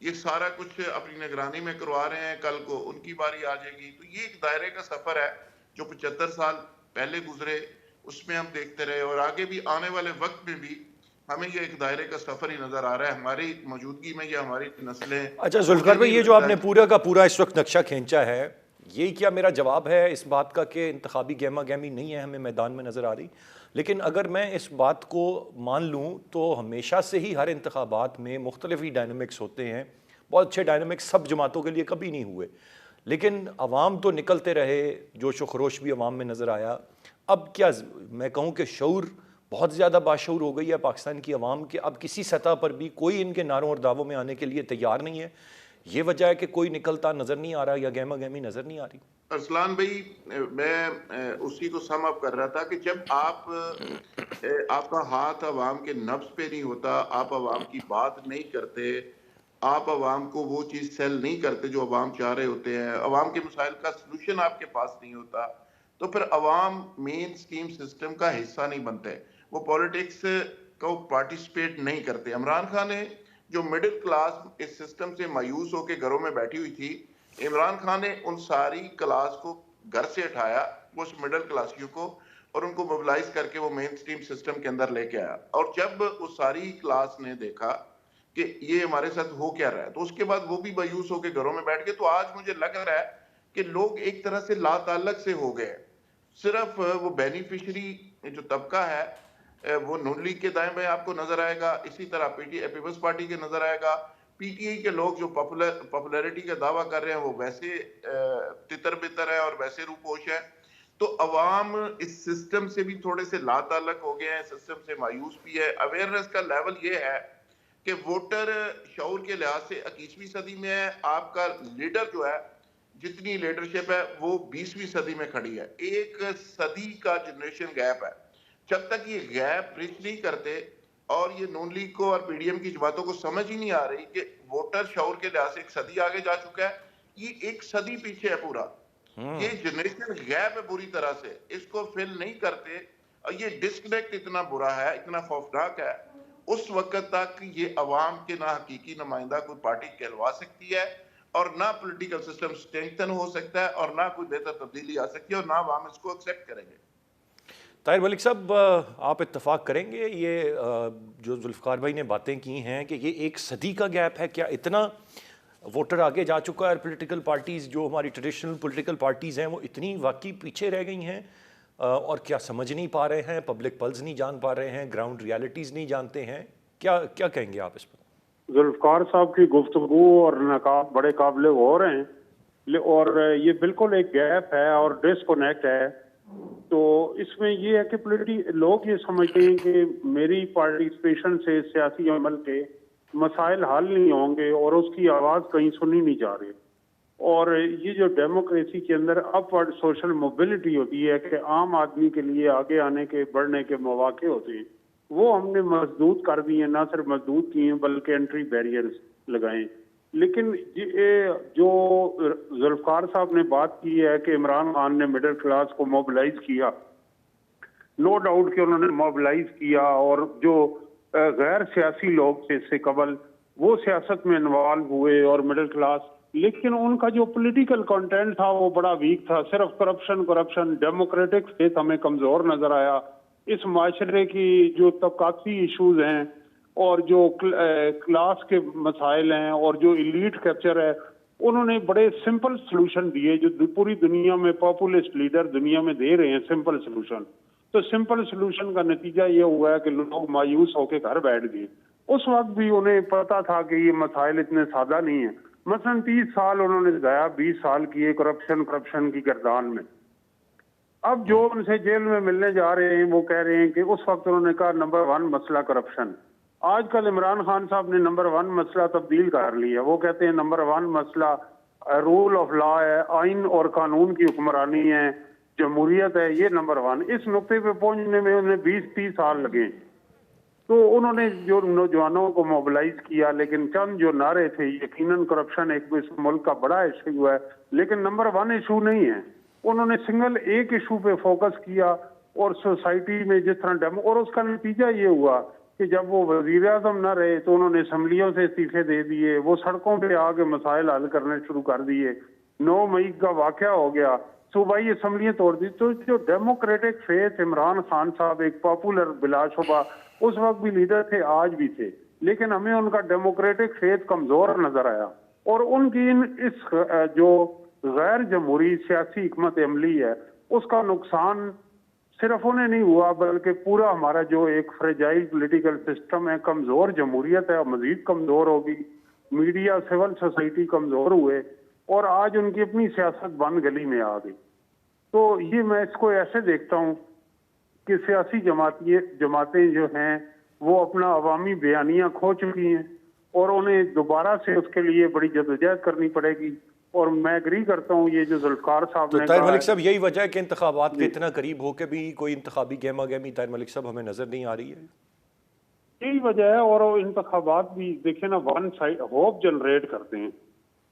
ये सारा कुछ अपनी निगरानी में करवा रहे हैं, कल को उनकी बारी आ जाएगी। तो ये एक दायरे का सफर है जो 75 साल पहले गुजरे, उसमें हम देखते रहे, और आगे भी आने वाले वक्त में भी हमें ये एक दायरे का सफर ही नजर आ रहा है। हमारी मौजूदगी में या हमारी नस्लें, अच्छा जुल्फ़िकार भाई, ये जो आपने पूरा का पूरा इस वक्त नक्शा खींचा है, ये क्या मेरा जवाब है इस बात का कि इंतखाबी गहमा गहमी नहीं है हमें मैदान में नज़र आ रही? लेकिन अगर मैं इस बात को मान लूँ तो हमेशा से ही हर इंतखाबात में मुख्तलिफ ही डायनमिक्स होते हैं। बहुत अच्छे डायनमिक्स सब जमातों के लिए कभी नहीं हुए, लेकिन अवाम तो निकलते रहे, जोश व खरोश भी अवाम में नज़र आया। अब क्या मैं कहूँ कि शऊर बहुत ज़्यादा बाशऊर हो गई है पाकिस्तान की अवाम के, अब किसी सतह पर भी कोई इनके नारों और दावों में आने के लिए तैयार नहीं है। ये वजह है कि कोई निकलता नज़र नहीं आ रहा या गहमा गहमी नज़र नहीं आ रही। अरसलान भाई, मैं उसी को सम अप कर रहा था कि जब आपका हाथ अवाम के नब्ज पे नहीं होता, आप अवाम की बात नहीं करते, आप अवाम को वो चीज सेल नहीं करते जो अवाम चाह रहे होते हैं, अवाम के मसाइल का सलूशन आपके पास नहीं होता, तो फिर अवाम मेन स्ट्रीम सिस्टम का हिस्सा नहीं बनते, वो पॉलिटिक्स को पार्टिसिपेट नहीं करते। इमरान खान ने जो मिडिल क्लास इस सिस्टम से मायूस होकर घरों में बैठी हुई थी, इमरान खान ने उन सारी क्लास को घर से उठाया, वो उस मिडिल क्लासियों को, और उनको मोबिलाइज करके वो मेन स्ट्रीम सिस्टम के अंदर लेके आया। और जब उस सारी क्लास ने देखा कि ये हमारे साथ हो क्या रहा है, तो उसके बाद वो भी मायूस होकर घरों में बैठ गए। तो आज मुझे लग रहा है कि लोग एक तरह से लाताल्लुक से हो गए, सिर्फ वो बेनिफिशियरी जो तबका है वो नून लीग के दाएं बाएं आपको नजर आएगा, इसी तरह पीपल्स पार्टी के नजर आएगा, पीटीआई के लोग जो पॉपुलैरिटी का दावा कर रहे हैं वो वैसे तितर बितर है और वैसे रूपोश है। तो अवाम इस सिस्टम से भी थोड़े से लाताल्लुक हो गए हैं, सिस्टम से मायूस भी है। अवेयरनेस का लेवल ये है कि वोटर शऊर के लिहाज से 21वीं सदी में है, आपका लीडर जो है, जितनी लीडरशिप है वो 20वीं सदी में खड़ी है। एक सदी का जनरेशन गैप है। जब तक ये गैप ब्रिज नहीं करते, और ये नून लीग को और पीडीएम की बातों को समझ ही नहीं आ रही कि वोटर शऊर के लिहाज से एक सदी आगे जा चुका है, ये एक सदी पीछे है पूरा, ये जनरेशन गैप है पूरी तरह से, इसको फिल नहीं करते, और ये डिस्कनेक्ट इतना बुरा है, इतना खौफनाक है, उस वक्त तक ये अवाम के ना हकीकी नुमाइंदा कोई पार्टी कहलवा सकती है, और ना पॉलिटिकल सिस्टम स्ट्रेंथन हो सकता है, और ना कोई बेहतर तब्दीली आ सकती है, और ना अवाम इसको एक्सेप्ट करेंगे। ताहिर मलिक साहब, आप इत्तफाक करेंगे ये जो जुल्फ़िकार भाई ने बातें की हैं कि ये एक सदी का गैप है? क्या इतना वोटर आगे जा चुका है? पॉलिटिकल पार्टीज़ जो हमारी ट्रेडिशनल पॉलिटिकल पार्टीज़ हैं वो इतनी वाकई पीछे रह गई हैं, और क्या समझ नहीं पा रहे हैं, पब्लिक पल्स नहीं जान पा रहे हैं, ग्राउंड रियलिटीज़ नहीं जानते हैं? क्या क्या कहेंगे आप इस पर? जुल्फकार साहब की गुफ्तगू और नकाब बड़े काबिल गौर हैं, और ये बिल्कुल एक गैप है और डिस्कनेक्ट है। तो इसमें ये है कि लोग ये समझते हैं कि मेरी पार्टिसिपेशन से सियासी अमल के मसाइल हल नहीं होंगे और उसकी आवाज़ कहीं सुनी नहीं जा रही। और ये जो डेमोक्रेसी के अंदर अपवर्ड सोशल मोबिलिटी होती है कि आम आदमी के लिए आगे आने के बढ़ने के मौके होते हैं, वो हमने मजबूत कर दी है, ना सिर्फ मजबूत किए हैं बल्कि एंट्री बैरियर्स लगाए। लेकिन ये जो जुल्फकार साहब ने बात की है कि इमरान खान ने मिडिल क्लास को मोबिलाइज किया, नो डाउट कि उन्होंने मोबिलाइज किया, और जो गैर सियासी लोग थे इससे कबल वो सियासत में इन्वॉल्व हुए और मिडिल क्लास, लेकिन उनका जो पॉलिटिकल कंटेंट था वो बड़ा वीक था, सिर्फ करप्शन। डेमोक्रेटिक फेथ हमें कमजोर नजर आया। इस माशरे की जो तबकाती इशूज हैं और जो क्लास के मसाइल हैं और जो इलीट कैप्चर है, उन्होंने बड़े सिंपल सलूशन दिए जो पूरी दुनिया में पॉपुलिस्ट लीडर दुनिया में दे रहे हैं, सिंपल सलूशन। तो सिंपल सलूशन का नतीजा ये हुआ है कि लोग मायूस होकर घर बैठ गए। उस वक्त भी उन्हें पता था कि ये मसाइल इतने सादा नहीं है। मसलन 30 साल उन्होंने लगाया, 20 साल किए करप्शन की गर्दान में। अब जो उनसे जेल में मिलने जा रहे हैं वो कह रहे हैं कि उस वक्त उन्होंने कहा नंबर 1 मसला करप्शन। आजकल इमरान खान साहब ने नंबर 1 मसला तब्दील कर लिया। वो कहते हैं नंबर 1 मसला रूल ऑफ लॉ है, आइन और कानून की हुक्मरानी है, जमहूरियत है, ये नंबर 1। इस नुक्ते पे पहुंचने में उन्हें 20-30 साल लगे। तो उन्होंने जो नौजवानों को मोबिलाइज किया, लेकिन चंद जो नारे थे, यकीनन करप्शन एक इस मुल्क का बड़ा इशू है, लेकिन नंबर 1 इशू नहीं है। उन्होंने सिंगल एक इशू पे फोकस किया और सोसाइटी में जिस तरह और उसका नतीजा ये हुआ कि जब वो वजीर आजम ना रहे तो उन्होंने असम्बलियों से इस्तीफे दे दिए, वो सड़कों पे आके मसाइल हल करने शुरू कर दिए। 9 मई का वाकया हो गया, सूबाई असम्बलियां तोड़ दी। तो जो डेमोक्रेटिक फेथ इमरान खान साहब एक पॉपुलर बिलाशुबा उस वक्त भी लीडर थे, आज भी थे, लेकिन हमें उनका डेमोक्रेटिक फेथ कमजोर नजर आया। और उनकी इस जो गैर जमहूरी सियासी हिकमत अमली है उसका नुकसान सिर्फ उन्हें नहीं हुआ बल्कि पूरा हमारा जो एक फ्रेजाइल पॉलिटिकल सिस्टम है, कमजोर जमहूरियत है, मजीद कमजोर होगी। मीडिया, सिविल सोसाइटी कमजोर हुए और आज उनकी अपनी सियासत बंद गली में आ गई। तो ये मैं इसको ऐसे देखता हूँ कि सियासी जमातें जो हैं वो अपना अवामी बयानियां खो चुकी हैं और उन्हें दोबारा से उसके लिए बड़ी जदोजहद करनी पड़ेगी। और मैं एग्री करता हूँ ये जो जुल्फकार साहब तो ने ताहिर कहा मलिक है, साहब, यही वजह है कि इंतखाबात के इतना करीब होकर भी कोई इंतखाबी गहमा गहमी ताहिर मलिक साहब हमें नजर नहीं आ रही है। यही वजह है। और इंतखाबात भी देखे ना, वन साइड होप जनरेट करते हैं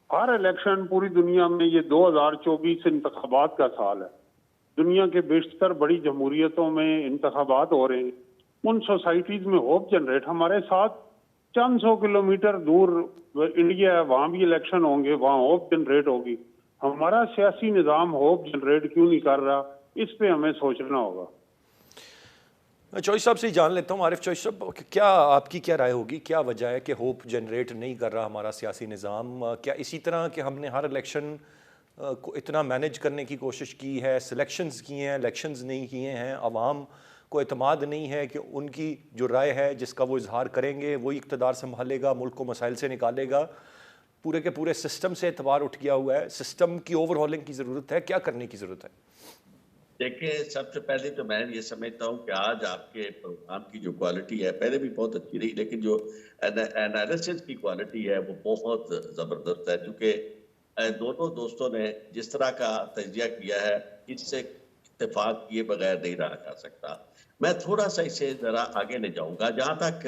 हर इलेक्शन। पूरी दुनिया में ये 2024 इंतखाबात का साल है। दुनिया के बेशतर बड़ी जमहूरियतों में इंतखाबात हो रहे हैं, उन सोसाइटीज में होप जनरेट। हमारे साथ चंद 100 किलोमीटर दूर इंडिया है, वहां भी इलेक्शन होंगे, वहां होप जनरेट होगी। हमारा सियासी निजाम होप जनरेट क्यों नहीं कर रहा, इस पे हमें सोचना होगा। मैं चॉइस साहब से ही जान लेता हूँ, आरिफ चॉइस साहब, क्या आपकी क्या राय होगी, क्या वजह है कि होप जनरेट नहीं कर रहा हमारा सियासी निज़ाम? क्या इसी तरह कि हमने हर इलेक्शन को इतना मैनेज करने की कोशिश की है, सिलेक्शंस किए हैं, इलेक्शंस नहीं किए हैं, अवाम को एतमाद नहीं है कि उनकी जो राय है जिसका वो इजहार करेंगे वही इक़्तिदार संभालेगा, मुल्क को मसाइल से निकालेगा, पूरे के पूरे सिस्टम से एतबार उठ गया हुआ है, सिस्टम की ओवरहॉलिंग की ज़रूरत है, क्या करने की ज़रूरत है? देखिए, सबसे पहले तो मैं ये समझता हूँ कि आज आपके प्रोग्राम की जो क्वालिटी है, पहले भी बहुत अच्छी रही, लेकिन जो एनालिसिस की क्वालिटी है वो बहुत ज़बरदस्त है। क्योंकि दोनों दोस्तों ने जिस तरह का तजिया किया है, इससे इत्तेफाक किए बगैर नहीं रहा जा सकता। मैं थोड़ा सा इसे ज़रा आगे ले जाऊँगा। जहाँ तक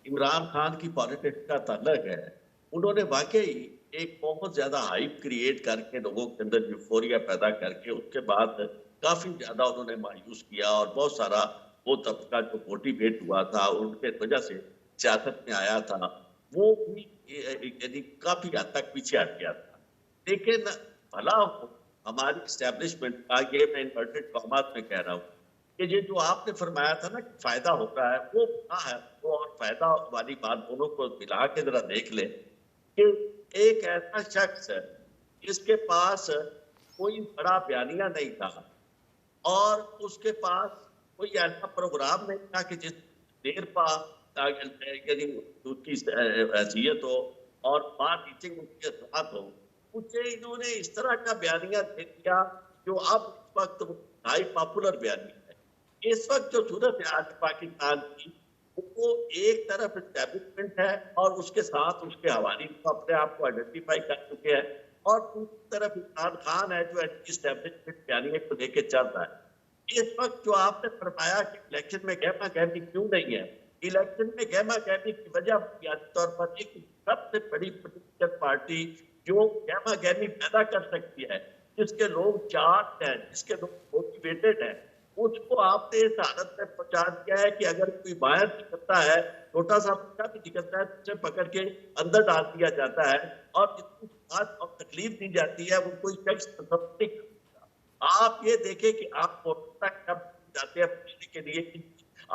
इमरान खान की पॉलिटिक्स का ताल्लुक है, उन्होंने वाकई एक बहुत ज़्यादा हाइप क्रिएट करके लोगों के अंदर यूफोरिया पैदा करके उसके बाद काफी ज्यादा उन्होंने मायूस किया और बहुत सारा वो तबका जो मोटिवेट हुआ था उनके वजह से सियासत में आया था, वो भी यानी काफी हद तक पीछे हट गया था। लेकिन भला हमारी इस्टेब्लिशमेंट का, ये मैं इन्वर्टेड कॉमास में कह रहा हूँ, कि ये जो आपने फरमाया था ना कि फायदा होता है, वो क्या है वो, और फायदा वाली बात दोनों को मिला के जरा देख ले कि एक ऐसा शख्स है जिसके पास कोई बड़ा बयानिया नहीं था और उसके पास कोई ऐसा प्रोग्राम नहीं था कि जिस देर पा यानी उसकी हैसियत हो और बात टीचिंग उसके साथ हो, उसे इन्होंने इस तरह का बयानिया दे दिया जो अब इस वक्त हाई पॉपुलर बयानिया है। इस वक्त जो सूरत है आज पाकिस्तान की, वो एक तरफ एस्टैब्लिशमेंट है और उसके साथ उसके हवाली को अपने आप को आइडेंटिफाई कर चुके हैं, और दूसरी तरफ इमरान खान है जो एस्टैब्लिशमेंट बयानिया को लेकर चल रहा है। इस वक्त जो आपने फरमाया कि इलेक्शन में गहमा गहमी क्यों नहीं है, इलेक्शन में गहमा गहमी की वजह बुनियादी तौर पर एक सबसे बड़ी पोलिटिकल पार्टी जो गहमा गहमी पैदा कर सकती है, जिसके लोग चार्ज हैं, जिसके लोग मोटिवेटेड हैं, उसको आपने इस हालत में पहुंचा दिया है कि अगर कोई बाहर निकलता है, छोटा सा बच्चा भी निकलता है, उसे पकड़ के अंदर डाल दिया जाता है और जितनी बात और तकलीफ दी जाती है वो कोई शख्स नहीं करता। आप ये देखें कि आप वोट तक कब जाते हैं पूछने के लिए कि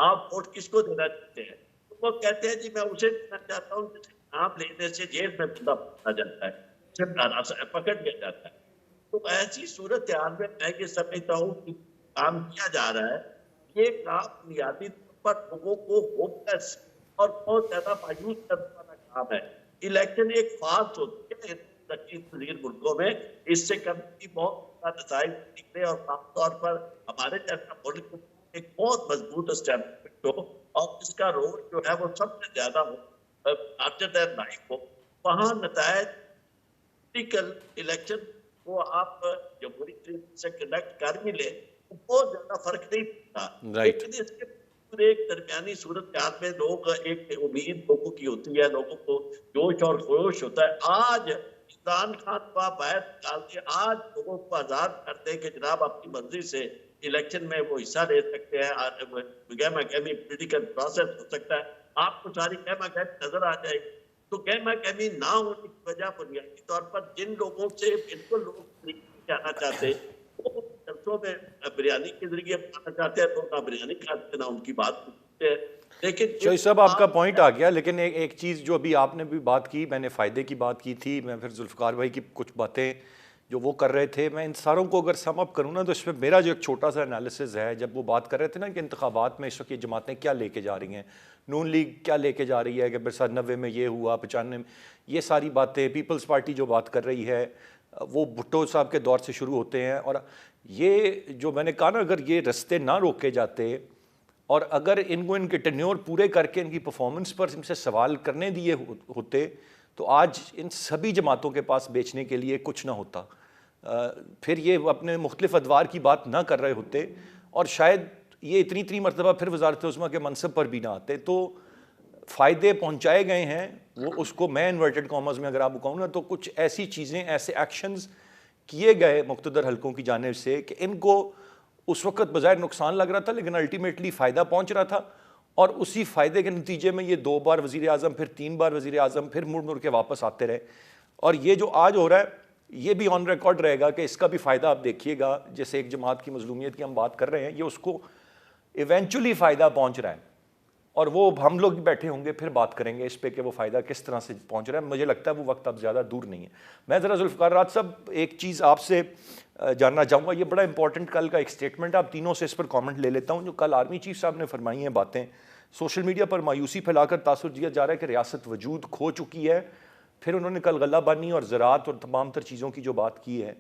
आप वोट किसको देना चाहते हैं, तो वो कहते हैं जी मैं उसे देना चाहता हूँ जिसे नाम लेने से जेल में बंदा पकड़ा जाता है, उसे पकड़ लिया जाता है। तो ऐसी सूरत हाल में मैं ये समझता हूँ कि काम किया जा रहा है, ये काम बुनियादी तौर पर लोगों को होपलेस और बहुत ज्यादा मायूस करने वाला काम है। इलेक्शन एक फास्ट होती है तकलीफ मुल्कों में, इससे कभी बहुत नताइज निकले और खासतौर पर हमारे जैसा मुल्क एक बहुत मजबूत एस्टेब्लिशमेंट हो और इसका रोल जो है वो सबसे ज्यादा हो, लार्जर देन लाइफ हो, वहाँ नताइज पॉलिटिकल इलेक्शन को आप जमहूरी से कंडक्ट कर भी ले, बहुत ज्यादा फर्क नहीं पड़ता। लेकिन इसके एक दरमियानी सूरत हाल में लोग एक उम्मीद लोगों की होती है, लोगों को जोश और खरोश होता है। आज इमरान खान को आप बाहर निकाल के आज लोगों को आजाद कर दे कि जनाब अपनी मर्जी से इलेक्शन में वो हिस्सा ले सकते हैं, गहमा गहमी पॉलिटिकल प्रोसेस हो सकता है, आपको सारी गहमा गहमी नजर आ जाएगी। तो गहमा गहमी ना होने की वजह बुनियादी तौर पर जिन लोगों से बिल्कुल लोग जाना चाहते हैं, वो जलसों में बिरयानी के जरिए बनाना चाहते हैं, तो ना बिरयानी खाते हैं ना उनकी बात सुनते हैं। लेकिन शोई साहब आपका पॉइंट आ गया, लेकिन एक चीज़ जो अभी आपने भी बात की, मैंने फ़ायदे की बात की थी, मैं फिर जुल्फ़िकार भाई की कुछ बातें जो वो कर रहे थे, मैं इन सारों को अगर सम अप करूँ ना, तो इसमें मेरा जो एक छोटा सा एनालिसिस है, जब वो बात कर रहे थे ना कि इंतखाबात में इस वक्त ये जमातें क्या लेके जा रही हैं, नून लीग क्या लेके जा रही है कि 95 में ये हुआ, 95 में ये सारी बातें, पीपल्स पार्टी जो बात कर रही है वो भुट्टो साहब के दौर से शुरू होते हैं। और ये जो मैंने कहा ना, अगर ये रास्ते ना रोके जाते और अगर इनको इनके टेन्योर पूरे करके इनकी परफॉर्मेंस पर इनसे सवाल करने दिए होते, तो आज इन सभी जमातों के पास बेचने के लिए कुछ ना होता। फिर ये अपने मुख्तलिफ अदवार की बात ना कर रहे होते और शायद ये इतनी मरतबा फिर वजारत उस्मा के मनसब पर भी ना आते। तो फ़ायदे पहुँचाए गए हैं, वो उसको मैं इन्वर्टेड कॉमर्स में अगर आपको कहूँ ना, तो कुछ ऐसी चीज़ें, ऐसे एक्शंस किए गए मुक़्तदर हलकों की जानिब से कि इनको उस वक़्त बज़ाहिर नुकसान लग रहा था, लेकिन अल्टीमेटली फ़ायदा पहुँच रहा था। और उसी फ़ायदे के नतीजे में ये 2 बार वज़ीर आज़म, फिर 3 बार वज़ीर आज़म, फिर मुड़ के वापस आते रहे। और ये जो आज हो रहा है, ये भी ऑन रिकॉर्ड रहेगा कि इसका भी फ़ायदा आप देखिएगा। जैसे एक जमात की मज़लूमियत की हम बात कर रहे हैं, ये उसको इवेंचुअली फ़ायदा पहुँच रहा है, और वो हम लोग भी बैठे होंगे फिर बात करेंगे इस पे कि वो फ़ायदा किस तरह से पहुंच रहा है। मुझे लगता है वो वक्त अब ज़्यादा दूर नहीं है। मैं ज़रा जुल्फ़िकार राज साहब एक चीज़ आपसे जानना चाहूँगा, ये बड़ा इंपॉर्टेंट कल का एक स्टेटमेंट, आप तीनों से इस पर कमेंट ले लेता हूँ, जो कल आर्मी चीफ साहब ने फरमाई हैं बातें। सोशल मीडिया पर मायूसी फैलाकर तासुर दिया जा रहा है कि रियासत वजूद खो चुकी है। फिर उन्होंने कल गल्लाबानी और ज़राअत और तमाम तर चीज़ों की जो बात की है,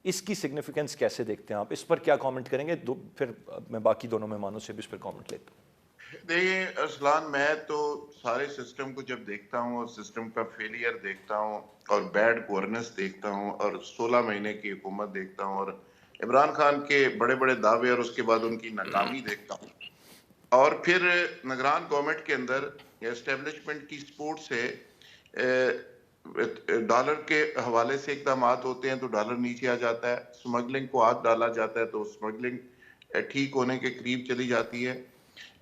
इसकी सिग्निफिकेंस कैसे देखते हैं आप? इस पर क्या कमेंट करेंगे? फिर मैं बाकी दोनों मेहमानों से भी इस पर कमेंट लेता हूँ। देखिए अरसलान, मैं तो सारे सिस्टम को जब देखता हूँ और सिस्टम का फेलियर देखता हूँ और बैड गवर्नेंस देखता हूँ और 16 महीने की हुकूमत देखता हूँ और इमरान खान के बड़े बड़े दावे और उसके बाद उनकी नाकामी देखता हूँ, और फिर निगरान गवर्नमेंट के अंदर एस्टेब्लिशमेंट की सपोर्ट से डॉलर के हवाले से इकदाम होते हैं तो डॉलर नीचे आ जाता है, स्मगलिंग को हाथ डाला जाता है तो स्मगलिंग ठीक होने के करीब चली जाती है,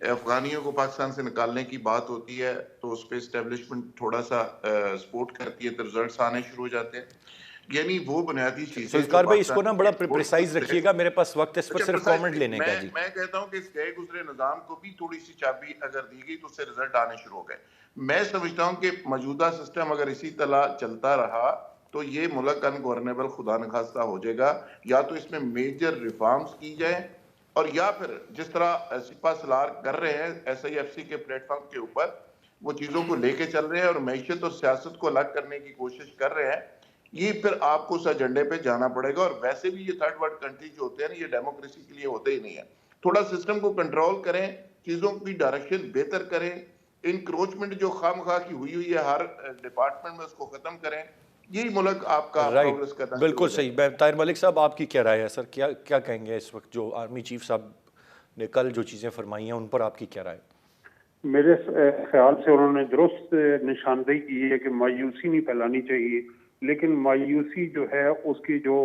अफगानियों को पाकिस्तान से निकालने की बात होती है तो उस पर एस्टेब्लिशमेंट थोड़ा सा सपोर्ट करती है तो रिजल्ट्स आने शुरू हो जाते हैं। यानी वो बुनियादी चीजें। सुल्फ़िकार भाई इसको ना बड़ा प्रिसाइज रखिएगा, मेरे पास वक्त इस पर सिर्फ कमेंट लेने का जी। मैं कहता हूं कि इस गए गुजरे निजाम को भी थोड़ी सी चाबी अगर दी गई तो उससे रिजल्ट आने शुरू हो गए। मैं समझता हूं कि मौजूदा सिस्टम अगर इसी तरह चलता रहा तो ये मुल्क अनगवर्नेबल खुदा न खास्ता हो जाएगा। या तो इसमें मेजर रिफॉर्म्स की जाए और या फिर जिस तरह सिपा सलार कर रहे हैं SIFC के प्लेटफॉर्म के ऊपर वो चीजों को लेके चल रहे हैं और मैशत और सियासत को अलग करने की कोशिश कर रहे हैं, ये फिर आपको उस एजेंडे पे जाना पड़ेगा। और वैसे भी ये थर्ड वर्ल्ड कंट्री जो होते हैं ना, ये डेमोक्रेसी के लिए होते ही नहीं है। थोड़ा सिस्टम को कंट्रोल करें, चीजों की डायरेक्शन बेहतर करें, इंक्रोचमेंट जो खामखा की हुई है हर डिपार्टमेंट में उसको खत्म करें, यही मुल्क आपका प्रोग्रेस करना। बिल्कुल सही। ताहिर मलिक साहब आपकी क्या राय है सर? क्या कहेंगे इस वक्त जो आर्मी चीफ साहब ने कल जो चीज़ें फरमाई हैं उन पर आपकी क्या राय? मेरे ख्याल से उन्होंने दुरुस्त निशानदेही की है कि मायूसी नहीं फैलानी चाहिए, लेकिन मायूसी जो है उसकी जो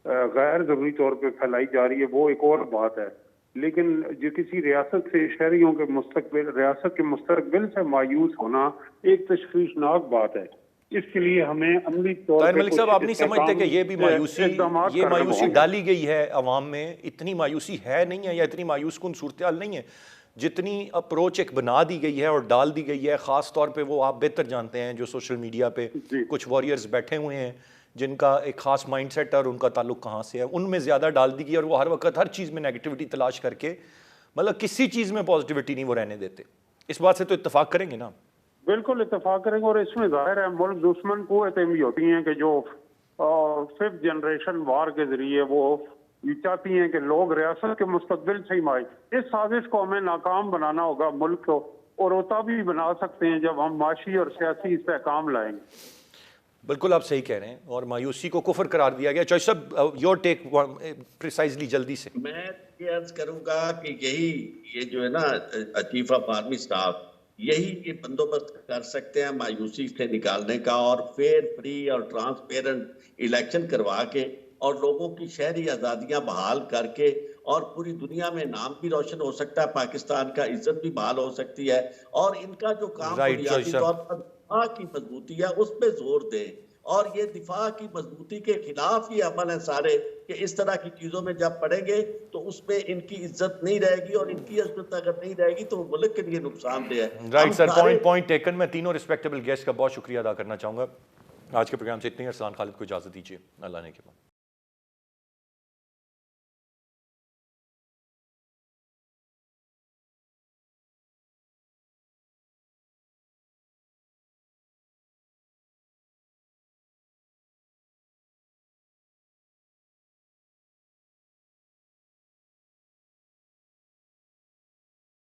गैर जरूरी तौर पे फैलाई जा रही है वो एक और बात है। लेकिन जो किसी रियासत से शहरियों के मुस्तकबिल, रियासत के मुस्तकबिल से मायूस होना एक तशवीशनाक बात है। इसके लिए हमें अमली तौर ताहिर मलिक साहब आप नहीं समझते कि ये भी मायूसी डाली गई है अवाम में? इतनी मायूसी है नहीं है, या इतनी मायूस कुन सूरत हाल नहीं है जितनी अप्रोच एक बना दी गई है और डाल दी गई है। ख़ास तौर पे वो आप बेहतर जानते हैं जो सोशल मीडिया पे कुछ वॉरियर्स बैठे हुए हैं जिनका एक ख़ास माइंडसेट है और उनका ताल्लुक कहाँ से है, उनमें ज़्यादा डाल दी गई और वो हर वक्त हर चीज़ में नेगेटिविटी तलाश करके, मतलब किसी चीज़ में पॉजिटिविटी नहीं वो रहने देते। इस बात से तो इत्तेफाक करेंगे ना? बिल्कुल इत्तेफाक करेंगे। और इसमें जाहिर है मुल्क दुश्मन कुव्वतें भी होती हैं कि जो 5th जनरेशन वार के जरिए वो चाहती हैं कि लोग रियासत के मुस्तकबिल से ही माए। इस साजिश को हमें नाकाम बनाना होगा मुल्क को, और वो तभी बना सकते हैं जब हम माशी और सियासी इस्तेहकाम लाएंगे। बिल्कुल आप सही कह रहे हैं, और मायूसी को कुफर करार दिया गया। चॉइस साहब योर टेक प्रिसाइजली जल्दी से। मैं ये अर्ज करूंगा कि ये जो है ना चीफ ऑफ आर्मी स्टाफ, यही ये बंदोबस्त कर सकते हैं मायूसी से निकालने का और फेयर, फ्री और ट्रांसपेरेंट इलेक्शन करवा के और लोगों की शहरी आज़ादियां बहाल करके और पूरी दुनिया में नाम भी रोशन हो सकता है पाकिस्तान का, इज्जत भी बहाल हो सकती है। और इनका जो काम राइट बुनियादी चॉइस। तौर पर दिफा की मजबूती है उस पर जोर दें, और ये दिफा की मजबूती के खिलाफ ही अमल है सारे कि इस तरह की चीजों में जब पड़ेंगे तो उसमें इनकी इज्जत नहीं रहेगी, और इनकी इज्जत अगर नहीं रहेगी तो वो मुल्क के लिए नुकसानदेह है। राइट हम सर, सारे पॉइंट टेकन। मैं तीनों रिस्पेक्टेबल गेस्ट का बहुत शुक्रिया अदा करना चाहूँगा। आज के प्रोग्राम से इतनी। अरसलान खालिद को इजाज़त दीजिए। अल्लाह ने के बाद।